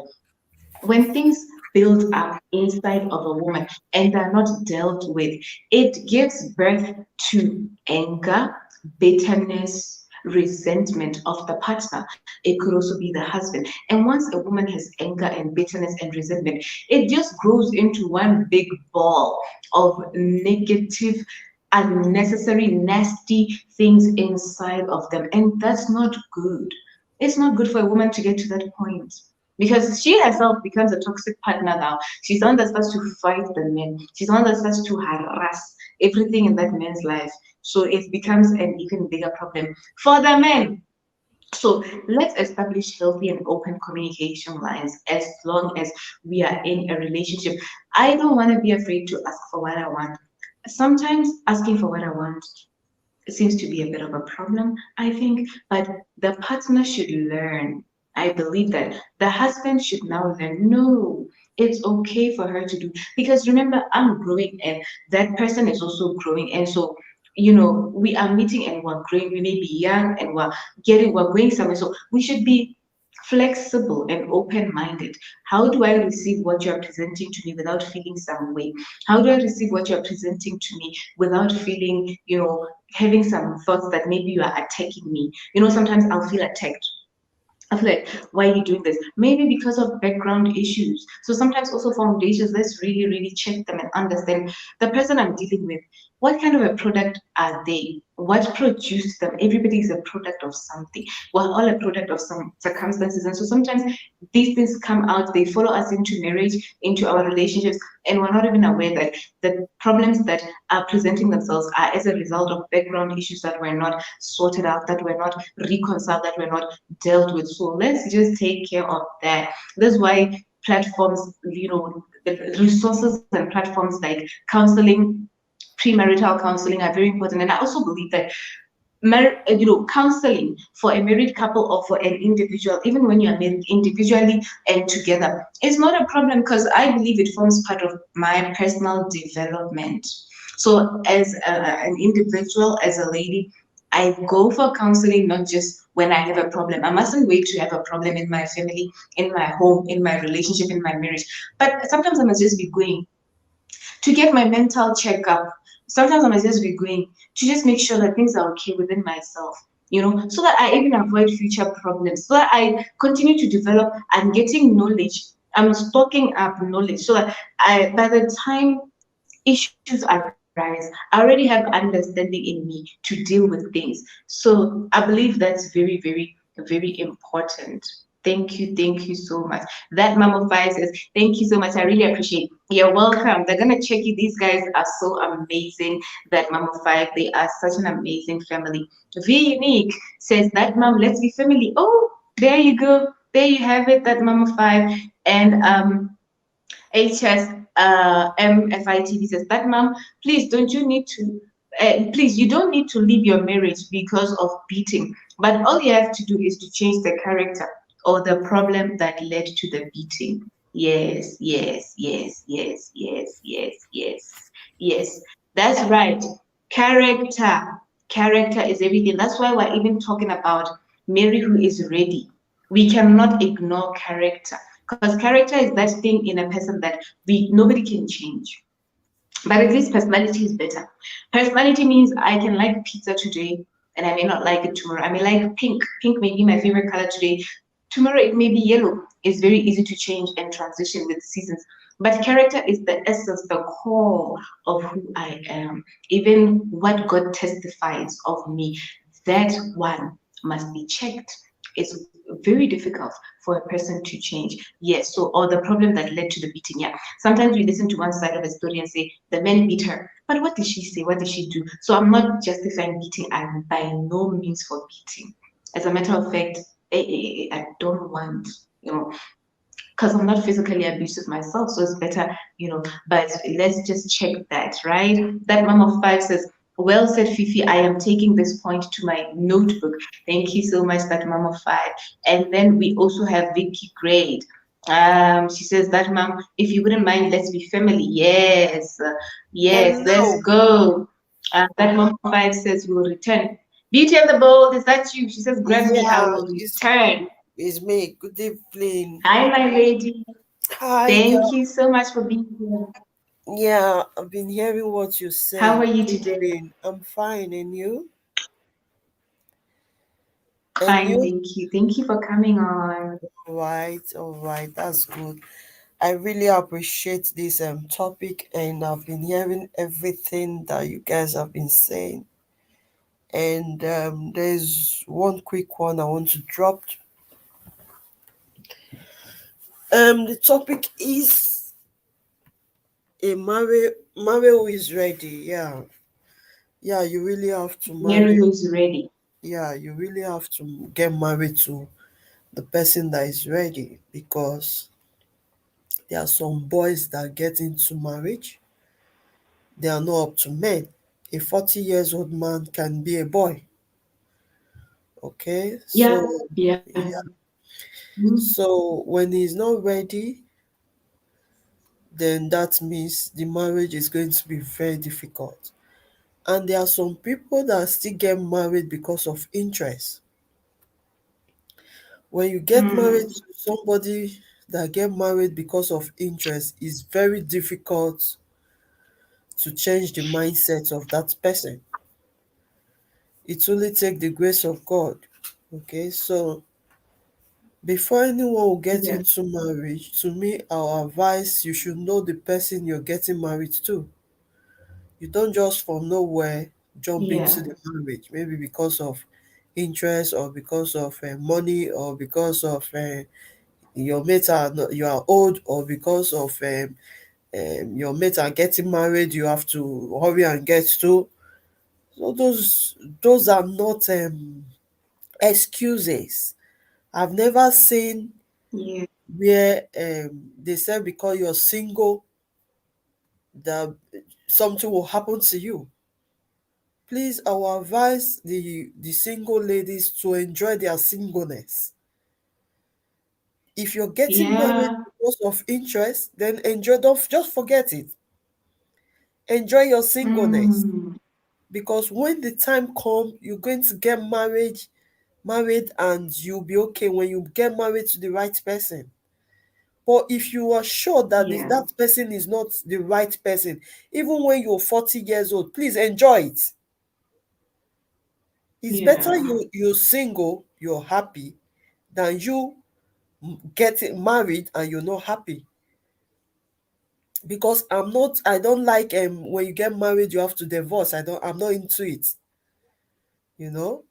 when things build up inside of a woman and are not dealt with, it gives birth to anger, bitterness, resentment of the partner. It could also be the husband. And once a woman has anger and bitterness and resentment, it just grows into one big ball of negative, unnecessary, nasty things inside of them. And that's not good. It's not good for a woman to get to that point, because she herself becomes a toxic partner now. She's the one that starts to fight the men. She's the one that starts to harass everything in that man's life. So it becomes an even bigger problem for the men. So let's establish healthy and open communication lines as long as we are in a relationship. I don't want to be afraid to ask for what I want. Sometimes asking for what I want seems to be a bit of a problem, I think, but the partner should learn. I believe that the husband should now learn, no, it's okay for her to do, because remember, I'm growing and that person is also growing. And so, we are meeting and we're growing. We may be young and we're going somewhere. So we should be flexible and open-minded. How do I receive what you're presenting to me without feeling some way? How do I receive what you're presenting to me without feeling, having some thoughts that maybe you are attacking me? Sometimes I'll feel attacked. I feel like, why are you doing this? Maybe because of background issues. So sometimes also foundations, let's really, really check them and understand the person I'm dealing with. What kind of a product are they? what produced them. Everybody is a product of something. We're all a product of some circumstances. And so sometimes these things come out, they follow us into marriage, into our relationships, and we're not even aware that the problems that are presenting themselves are as a result of background issues that were not sorted out, that were not reconciled, that were not dealt with. So let's just take care of that. That's why platforms, the resources and platforms like counseling, premarital counseling are very important. And I also believe that counseling for a married couple or for an individual, even when you are married individually and together, is not a problem because I believe it forms part of my personal development. So, as an individual, as a lady, I go for counseling not just when I have a problem. I mustn't wait to have a problem in my family, in my home, in my relationship, in my marriage. But sometimes I must just be going to get my mental checkup. Sometimes I must just be going to just make sure that things are okay within myself, so that I even avoid future problems, so that I continue to develop. I'm getting knowledge. I'm stocking up knowledge so that by the time issues arise, I already have understanding in me to deal with things. So I believe that's very, very, very important. Thank you so much. That Mama Five says, thank you so much. I really appreciate. You're welcome. They're gonna check you. These guys are so amazing. That Mama Five, they are such an amazing family. V Unique says that mom, let's be family. Oh, there you go. There you have it. That Mama Five. And HS MFITV says that mom, please don't you need to please you don't need to leave your marriage because of beating, but all you have to do is to change the character or the problem that led to the beating. Yes, yes, yes, yes, yes, yes, yes, yes. That's right. Character. Character is everything. That's why we're even talking about Mary who is ready. We cannot ignore character because character is that thing in a person that we nobody can change. But at least personality is better. Personality means I can like pizza today and I may not like it tomorrow. I may like pink. Pink may be my favorite color today. Tomorrow it may be yellow. It's very easy to change and transition with seasons. But character is the essence, the core of who I am. Even what God testifies of me, that one must be checked. It's very difficult for a person to change. Yes, so or the problem that led to the beating. Yeah. Sometimes we listen to one side of a story and say, the man beat her. But what did she say? What did she do? So I'm not justifying beating. I'm by no means for beating. As a matter of fact, I don't want, because I'm not physically abusive myself, so it's better, but let's just check that, right? That mom of five says, well said, Fifi. I am taking this point to my notebook. Thank you so much, that mom of five. And then we also have Vicky Grade. She says that mom, if you wouldn't mind, let's be family. Yes, yes, let's Hello. go. That mom of five says we'll return. Beauty and the Bold, is that you? She says, grab me, I Yeah, will return. it's me. Good evening. Hi, my lady. Hi, Thank girl. you so much for being here. Yeah, I've been hearing what you How say. are you Good today? evening. I'm fine, and you? And Fine, you? thank you. Thank you for coming on. All right, that's good. I really appreciate this topic, and I've been hearing everything that you guys have been saying. And there's one quick one I want to drop. The topic is a marry who is ready. Yeah, yeah, you really have to Mary marry. who's ready. Yeah, you really have to get married to the person that is ready, because there are some boys that get into marriage, they are not up to men. A 40 years old man can be a boy. Okay, Yeah, so yeah. yeah, Mm, so when he's not ready, then that means the marriage is going to be very difficult. And there are some people that still get married because of interest. When you get married mm, to somebody that get married because of interest, it's very difficult to change the mindset of that person. It only take the grace of God. Okay, so before anyone will get yeah. into marriage, to me, I'll advise you should know the person you're getting married to. You don't just from nowhere jump into the marriage, maybe because of interest or because of money or because of your mates are not, you are old, or because of your mates are getting married, you have to hurry and get to. So those are not excuses. I've never seen Yeah. where they said because you're single that something will happen to you. Please, I will advise the single ladies to enjoy their singleness. If you're getting married Yeah. because of interest, then enjoy. Don't just forget it. Enjoy your singleness, Mm. because when the time comes, you're going to get married, and you'll be okay when you get married to the right person. But if you are sure that Yeah. that person is not the right person, even when you're 40 years old, please enjoy it. It's better Yeah. you're single, you're happy, than you getting married and you're not happy. Because I don't like when you get married you have to divorce. I'm not into it, you know.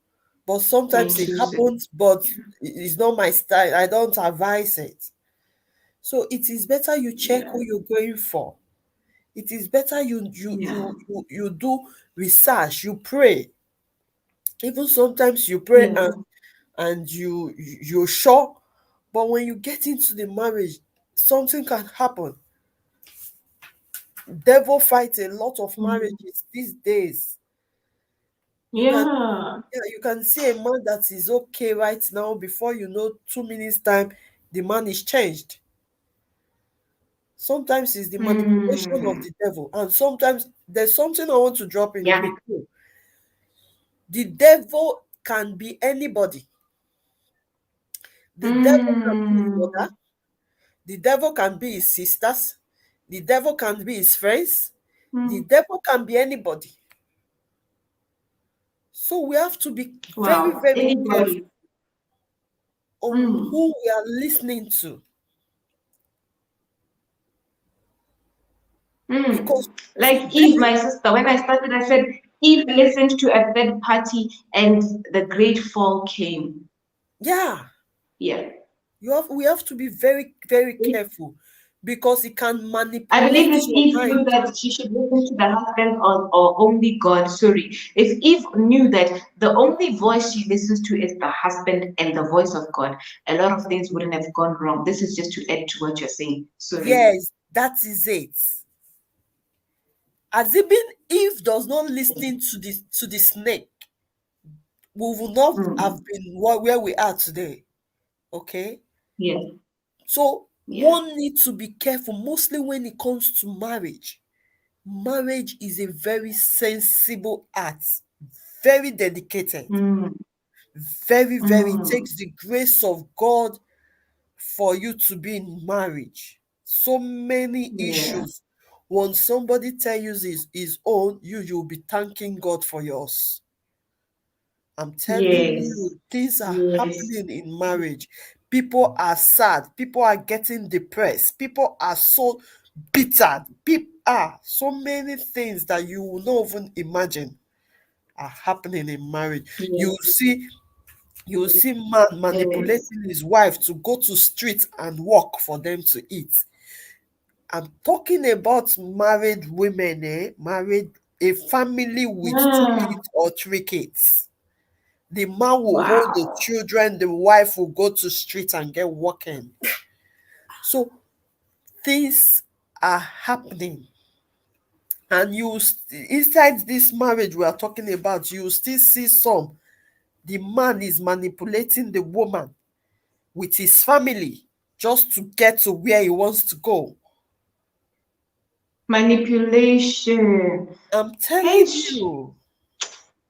But sometimes Thank it you, sir. happens, but it's not my style. I don't advise it. So it is better you check Yeah. who you're going for. It is better Yeah. you do research, you pray. Even sometimes you pray Yeah. and you're sure, but when you get into the marriage, something can happen. Devil fights a lot of Mm. marriages these days. You can Yeah. Yeah, you can see a man that is okay right now, before you know, 2 minutes time, the man is changed. Sometimes it's the manipulation of Mm. the devil, and sometimes there's something I want to drop in Yeah. quick too. The devil can be anybody. The devil can be his mother, Mm. the devil can be his sisters, the devil can be his friends, the Mm. devil can be anybody. So we have to be very, Wow. very careful Anybody. on Mm. who we are listening to, Mm. because Like Eve, very, my sister, when I started, I said, Eve listened to a third party and the great fall came. yeah, Yeah. we have to be very, very careful, because it can I believe manipulate if your Eve mind. knew that she should listen to the husband or only God, sorry. If Eve knew that the only voice she listens to is the husband and the voice of God, a lot of things wouldn't have gone wrong. This is just to add to what you're saying. Sorry. Yes, that is it. As even Eve does not listen to the snake, we will not have Mm. been where we are today. Okay, Yeah. so Yeah. one needs to be careful, mostly when it comes to marriage. Marriage is a very sensible act, very dedicated, Mm. very, very. It Mm. takes the grace of God for you to be in marriage. So many Yeah. issues. When somebody tells you his own, you'll be thanking God for yours. I'm telling Yes. you, things are Yes. happening in marriage. People are sad. People are getting depressed. People are so bitter. People are so many things that you will not even imagine are happening in marriage. You Yes. see, you see man Yes. manipulating his wife to go to street and work for them to eat. I'm talking about married women, married, a family with two Mm. kids or three kids. The man will hold the Wow. children, the wife will go to street and get working. So things are happening. And inside this marriage we are talking about, you still see some. The man is manipulating the woman with his family just to get to where he wants to go. Manipulation. I'm Hey. telling you.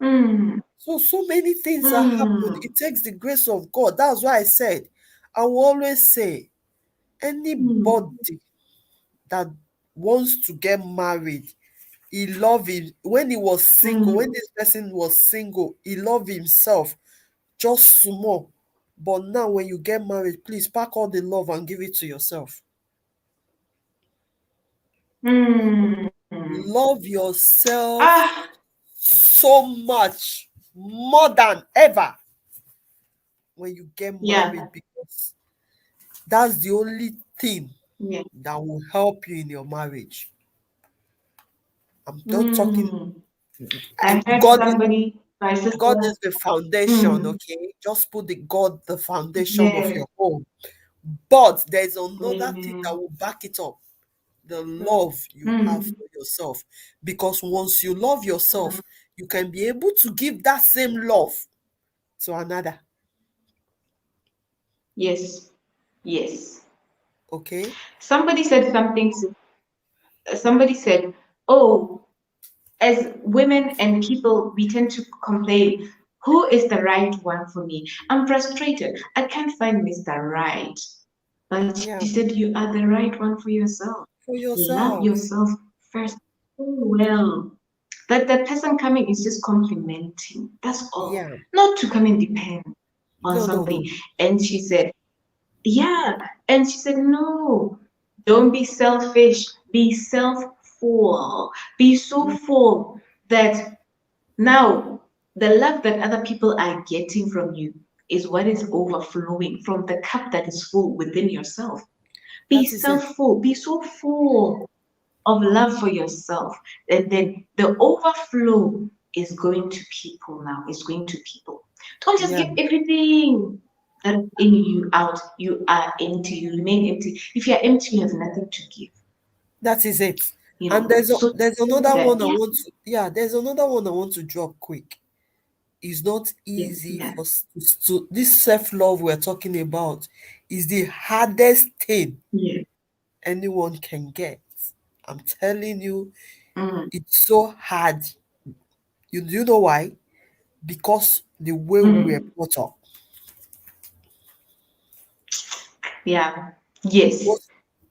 Mm. So many things are happening. Mm. It takes the grace of God. That's why I said, I will always say, Mm. anybody that wants to get married, he loved him when he was single. When Mm. this person was single, he loved himself just small. But now, when you get married, please pack all the love and give it to yourself. Mm. Love yourself Ah. so much more than ever when you get Yeah. married, because that's the only thing Yeah. that will help you in your marriage. I'm not talking. Mm. I heard God is somebody, my God sister. is the foundation, Mm. okay? Just put the God the foundation of Yes. your home. But there's another thing that Amen. will back it up, the Mm. love you have Mm. for yourself. Because once you love yourself, you can be able to give that same love to another. Yes. Yes. Okay? Somebody said something somebody said, oh, as women and people, we tend to complain, who is the right one for me? I'm frustrated. I can't find Mr. Right. But she Yeah. said, you are the right one for yourself. For Love yourself. yourself first. So well. That the person coming is just complimenting. That's all. Yeah. Not to come and depend on No, no, no. somebody. And she said, yeah. And she said, no, don't be selfish. Be self-full. Be so Mm, full that now the love that other people are getting from you is what is overflowing from the cup that is full within yourself. Be that is it. self-full. Be so full of love for yourself. And then the overflow is going to people now. It's going to people. Don't just Yeah. give everything that in you out. You are empty. You remain empty. If you're empty, you have nothing to give. That is it. You And know. So there's another that one I want to, yeah, there's another one I want to drop quick. It's not yeah, easy yeah, for to this self-love we're talking about is the hardest thing yeah. anyone can get. I'm telling you, Mm, it's so hard. You know why? Because the way we were mm, brought up. yeah. Yes. Because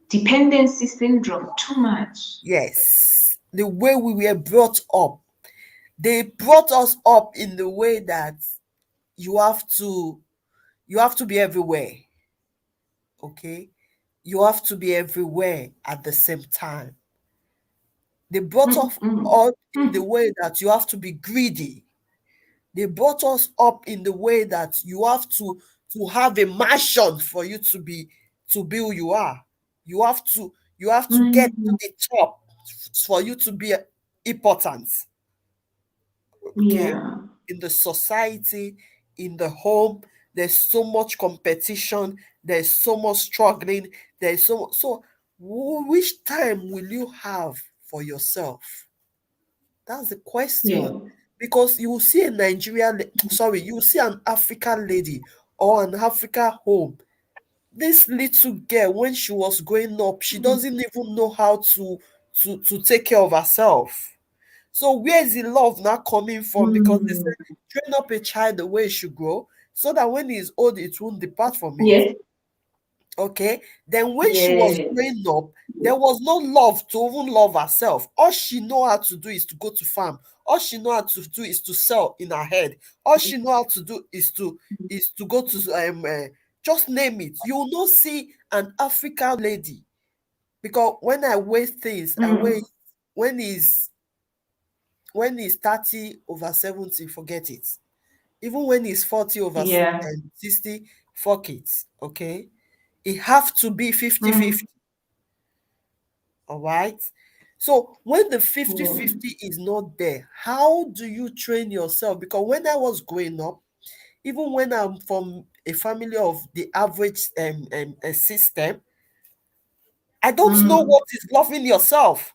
Dependency syndrome. Too much. yes, the way we were brought up. They brought us up in the way that you have to you have to be everywhere. Okay? You have to be everywhere at the same time. They brought Mm, us mm, up in the mm. way that you have to be greedy. They brought us up in the way that you have to have a mansion for you to be who you are. You have to get to Mm, the top for you to be important. Okay? yeah. In the society, in the home, there's so much competition, there's so much struggling, there's so which time will you have for yourself? That's the question. Yeah. Because you will see a sorry, you will see an African lady or an African home. This little girl, when she was growing up, she Mm, doesn't even know how to take care of herself. So where is the love now coming from? Because they mm. say train up a child the way it should grow, so that when he's old, it won't depart from it. Yes. Okay. Then when she was Yes. growing up, there was no love to even love herself. All she know how to do is to go to farm. All she know how to do is to sell in her head. All she know how to do is to go to just name it. You will not see an African lady, because when I weigh things, I weigh Mm, when he's 30 over 70, forget it. Even when he's 40 over yeah. 60, fuck it. Okay. It have to be 50-50. Mm, All right. So when the fifty yeah. fifty is not there, how do you train yourself? Because when I was growing up, even when I'm from a family of the average system, I don't know Mm, what is loving yourself.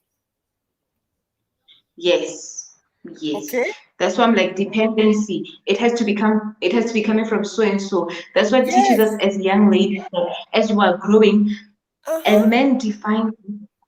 yes. Yes. Okay. That's why I'm like dependency. It has to be coming from so and so. That's what teaches us Yes. as young ladies that as you are growing, a Uh-huh. man defines,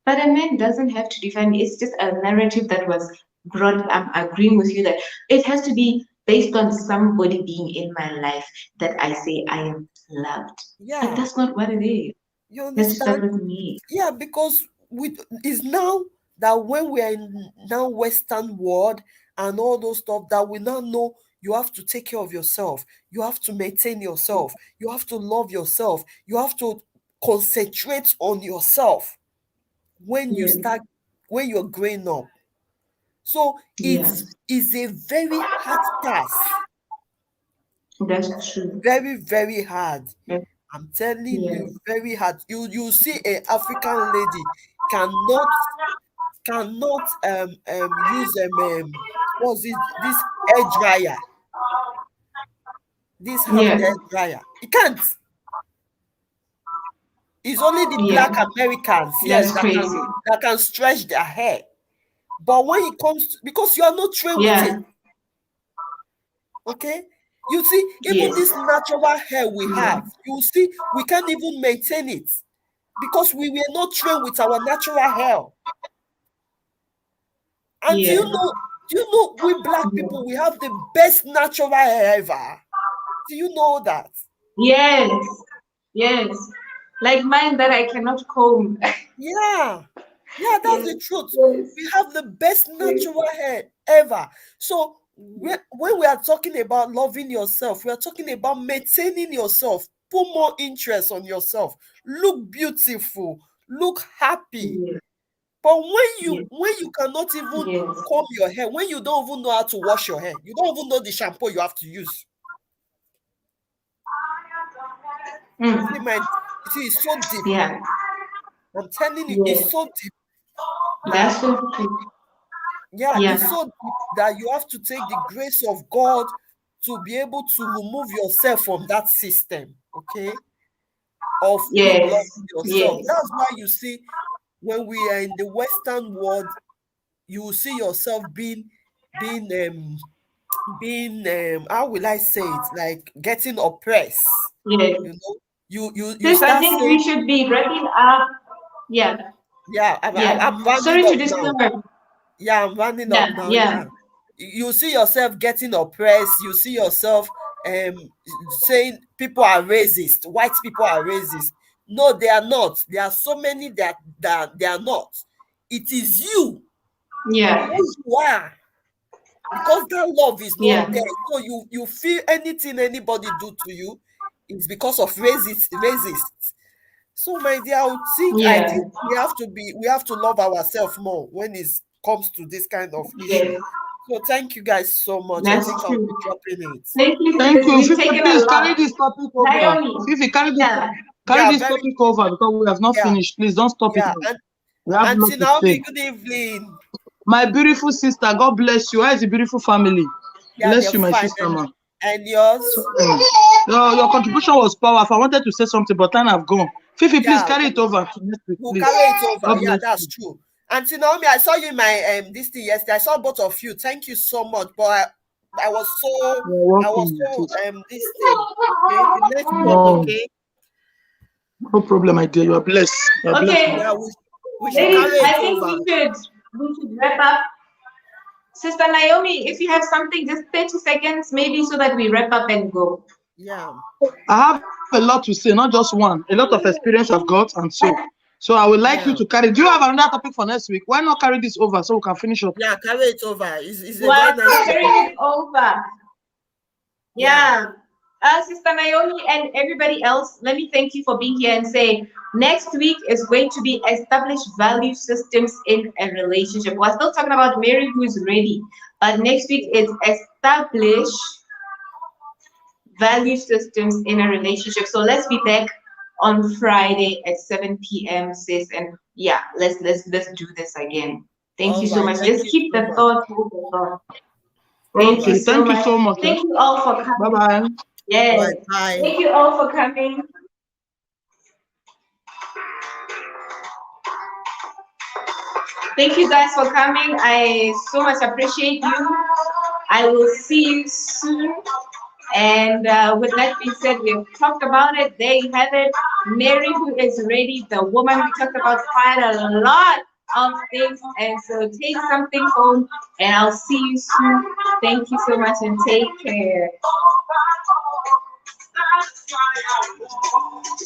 but a man doesn't have to define. It's just a narrative that was brought. I'm agreeing with you that it has to be based on somebody being in my life that I say I am loved. But Yeah. that's not what it is. You It has to understand? start with me. Yeah, because we is now that when we are in now Western world and all those stuff that we now know you have to take care of yourself, you have to maintain yourself, you have to love yourself, you have to concentrate on yourself when you Yes. start when you're growing up. So it Yes. is a very hard task. That's true. Very, very hard. Yes. I'm telling Yes. you, very hard. You see a African lady cannot use what's it, this hair dryer, this hand Yeah. hair dryer. It can't. It's only the Yeah. black Americans, yes, That's crazy. that can stretch their hair. But when it comes to, because you are not trained with it, Yeah. okay? You see, even Yes. this natural hair we Yeah. have, you see, we can't even maintain it because we were not trained with our natural hair. And Yeah. do you know we black people, we have the best natural hair ever. Do you know that? Yes. Yes. Like mine that I cannot comb. Yeah. Yeah, that's Yes. the truth. Yes. We have the best natural hair ever. So when we are talking about loving yourself, we are talking about maintaining yourself, put more interest on yourself, look beautiful, look happy. Yes. But Yes. when you cannot even Yes. comb your hair, when you don't even know how to wash your hair, you don't even know the shampoo you have to use. Mm. See, it's so deep. Yeah. I'm telling you, Yes. it's so deep that That's so true. yeah, Yeah. it's so deep that you have to take the grace of God to be able to remove yourself from that system, okay? Of you Yes. loving yourself. Yes. That's why you see when we are in the Western world, you will see yourself being how will I say it, like getting oppressed. Yes. You know, you Sis, I start think saying, we should be wrapping up. Yeah. yeah, Yeah. I'm rounding Sorry to up now. disturb. Yeah, I'm running up Yeah. now. Yeah. Yeah, you see yourself getting oppressed. You see yourself saying people are racist. White people are racist. No, they are not. There are so many that they are not. It is you Yeah. who you are because that love is not Yeah. there. So you feel anything anybody do to you is because of racist. So my dear, I Yeah. think we have to love ourselves more when it comes to this kind of issue. Yes. So thank you guys so much. I That's think I'll true. be dropping it. Thank you, Thank sis. you. We've Fifi, taken a please carry lot. this topic over. Naomi. Fifi, Yeah. carry Yeah, this very topic over because we have not yeah, finished. Please don't stop it yeah. now. And We have a lot Auntie to Naomi, say. good evening. My beautiful sister, God bless you. How is the beautiful family? Yeah, Bless they're you, my fine. sister, man. And yours? Your contribution was powerful. I wanted to say something, but time have gone. Fifi, please Yeah, carry it over to next week, we'll please. carry it over. God Yeah, bless that's you. true. Auntie Naomi, I saw you in my this thing yesterday. I saw both of you. Thank you so much. But I was so You're I was welcome, my so sister. this thing. Okay, the network. No, Okay. no problem, my dear. You are blessed. You are blessed. Okay. Yeah, we should Ladies, carry it I think over. we should wrap up. Sister Naomi, if you have something, just 30 seconds, maybe, so that we wrap up and go. Yeah. I have a lot to say, not just one. A lot of experience I've got, and so I would like you Yeah. to carry. Do you have another topic for next week? Why not carry this over so we can finish up? Yeah, carry it over. It's a Well, very nice topic. carrying it over. Yeah. Sister Naomi and everybody else, let me thank you for being here and say next week is going to be established value systems in a relationship. We're still talking about Mary who's ready, but next week is establish value systems in a relationship. So let's be back on Friday at 7 p.m. sis, and yeah, let's do this again. Thank you so All right. much. Thank Just you keep so the much. thought moving. Thank you Alright. so Thank you much. so much. Thank you all for coming. Bye bye. Yes. All right. Bye. Thank you all for coming. Thank you guys for coming. I so much appreciate you. I will see you soon. And with that being said, we've talked about it. There you have it. Mary, who is ready, the woman. We talked about quite a lot of things. And so take something home, and I'll see you soon. Thank you so much, and take care.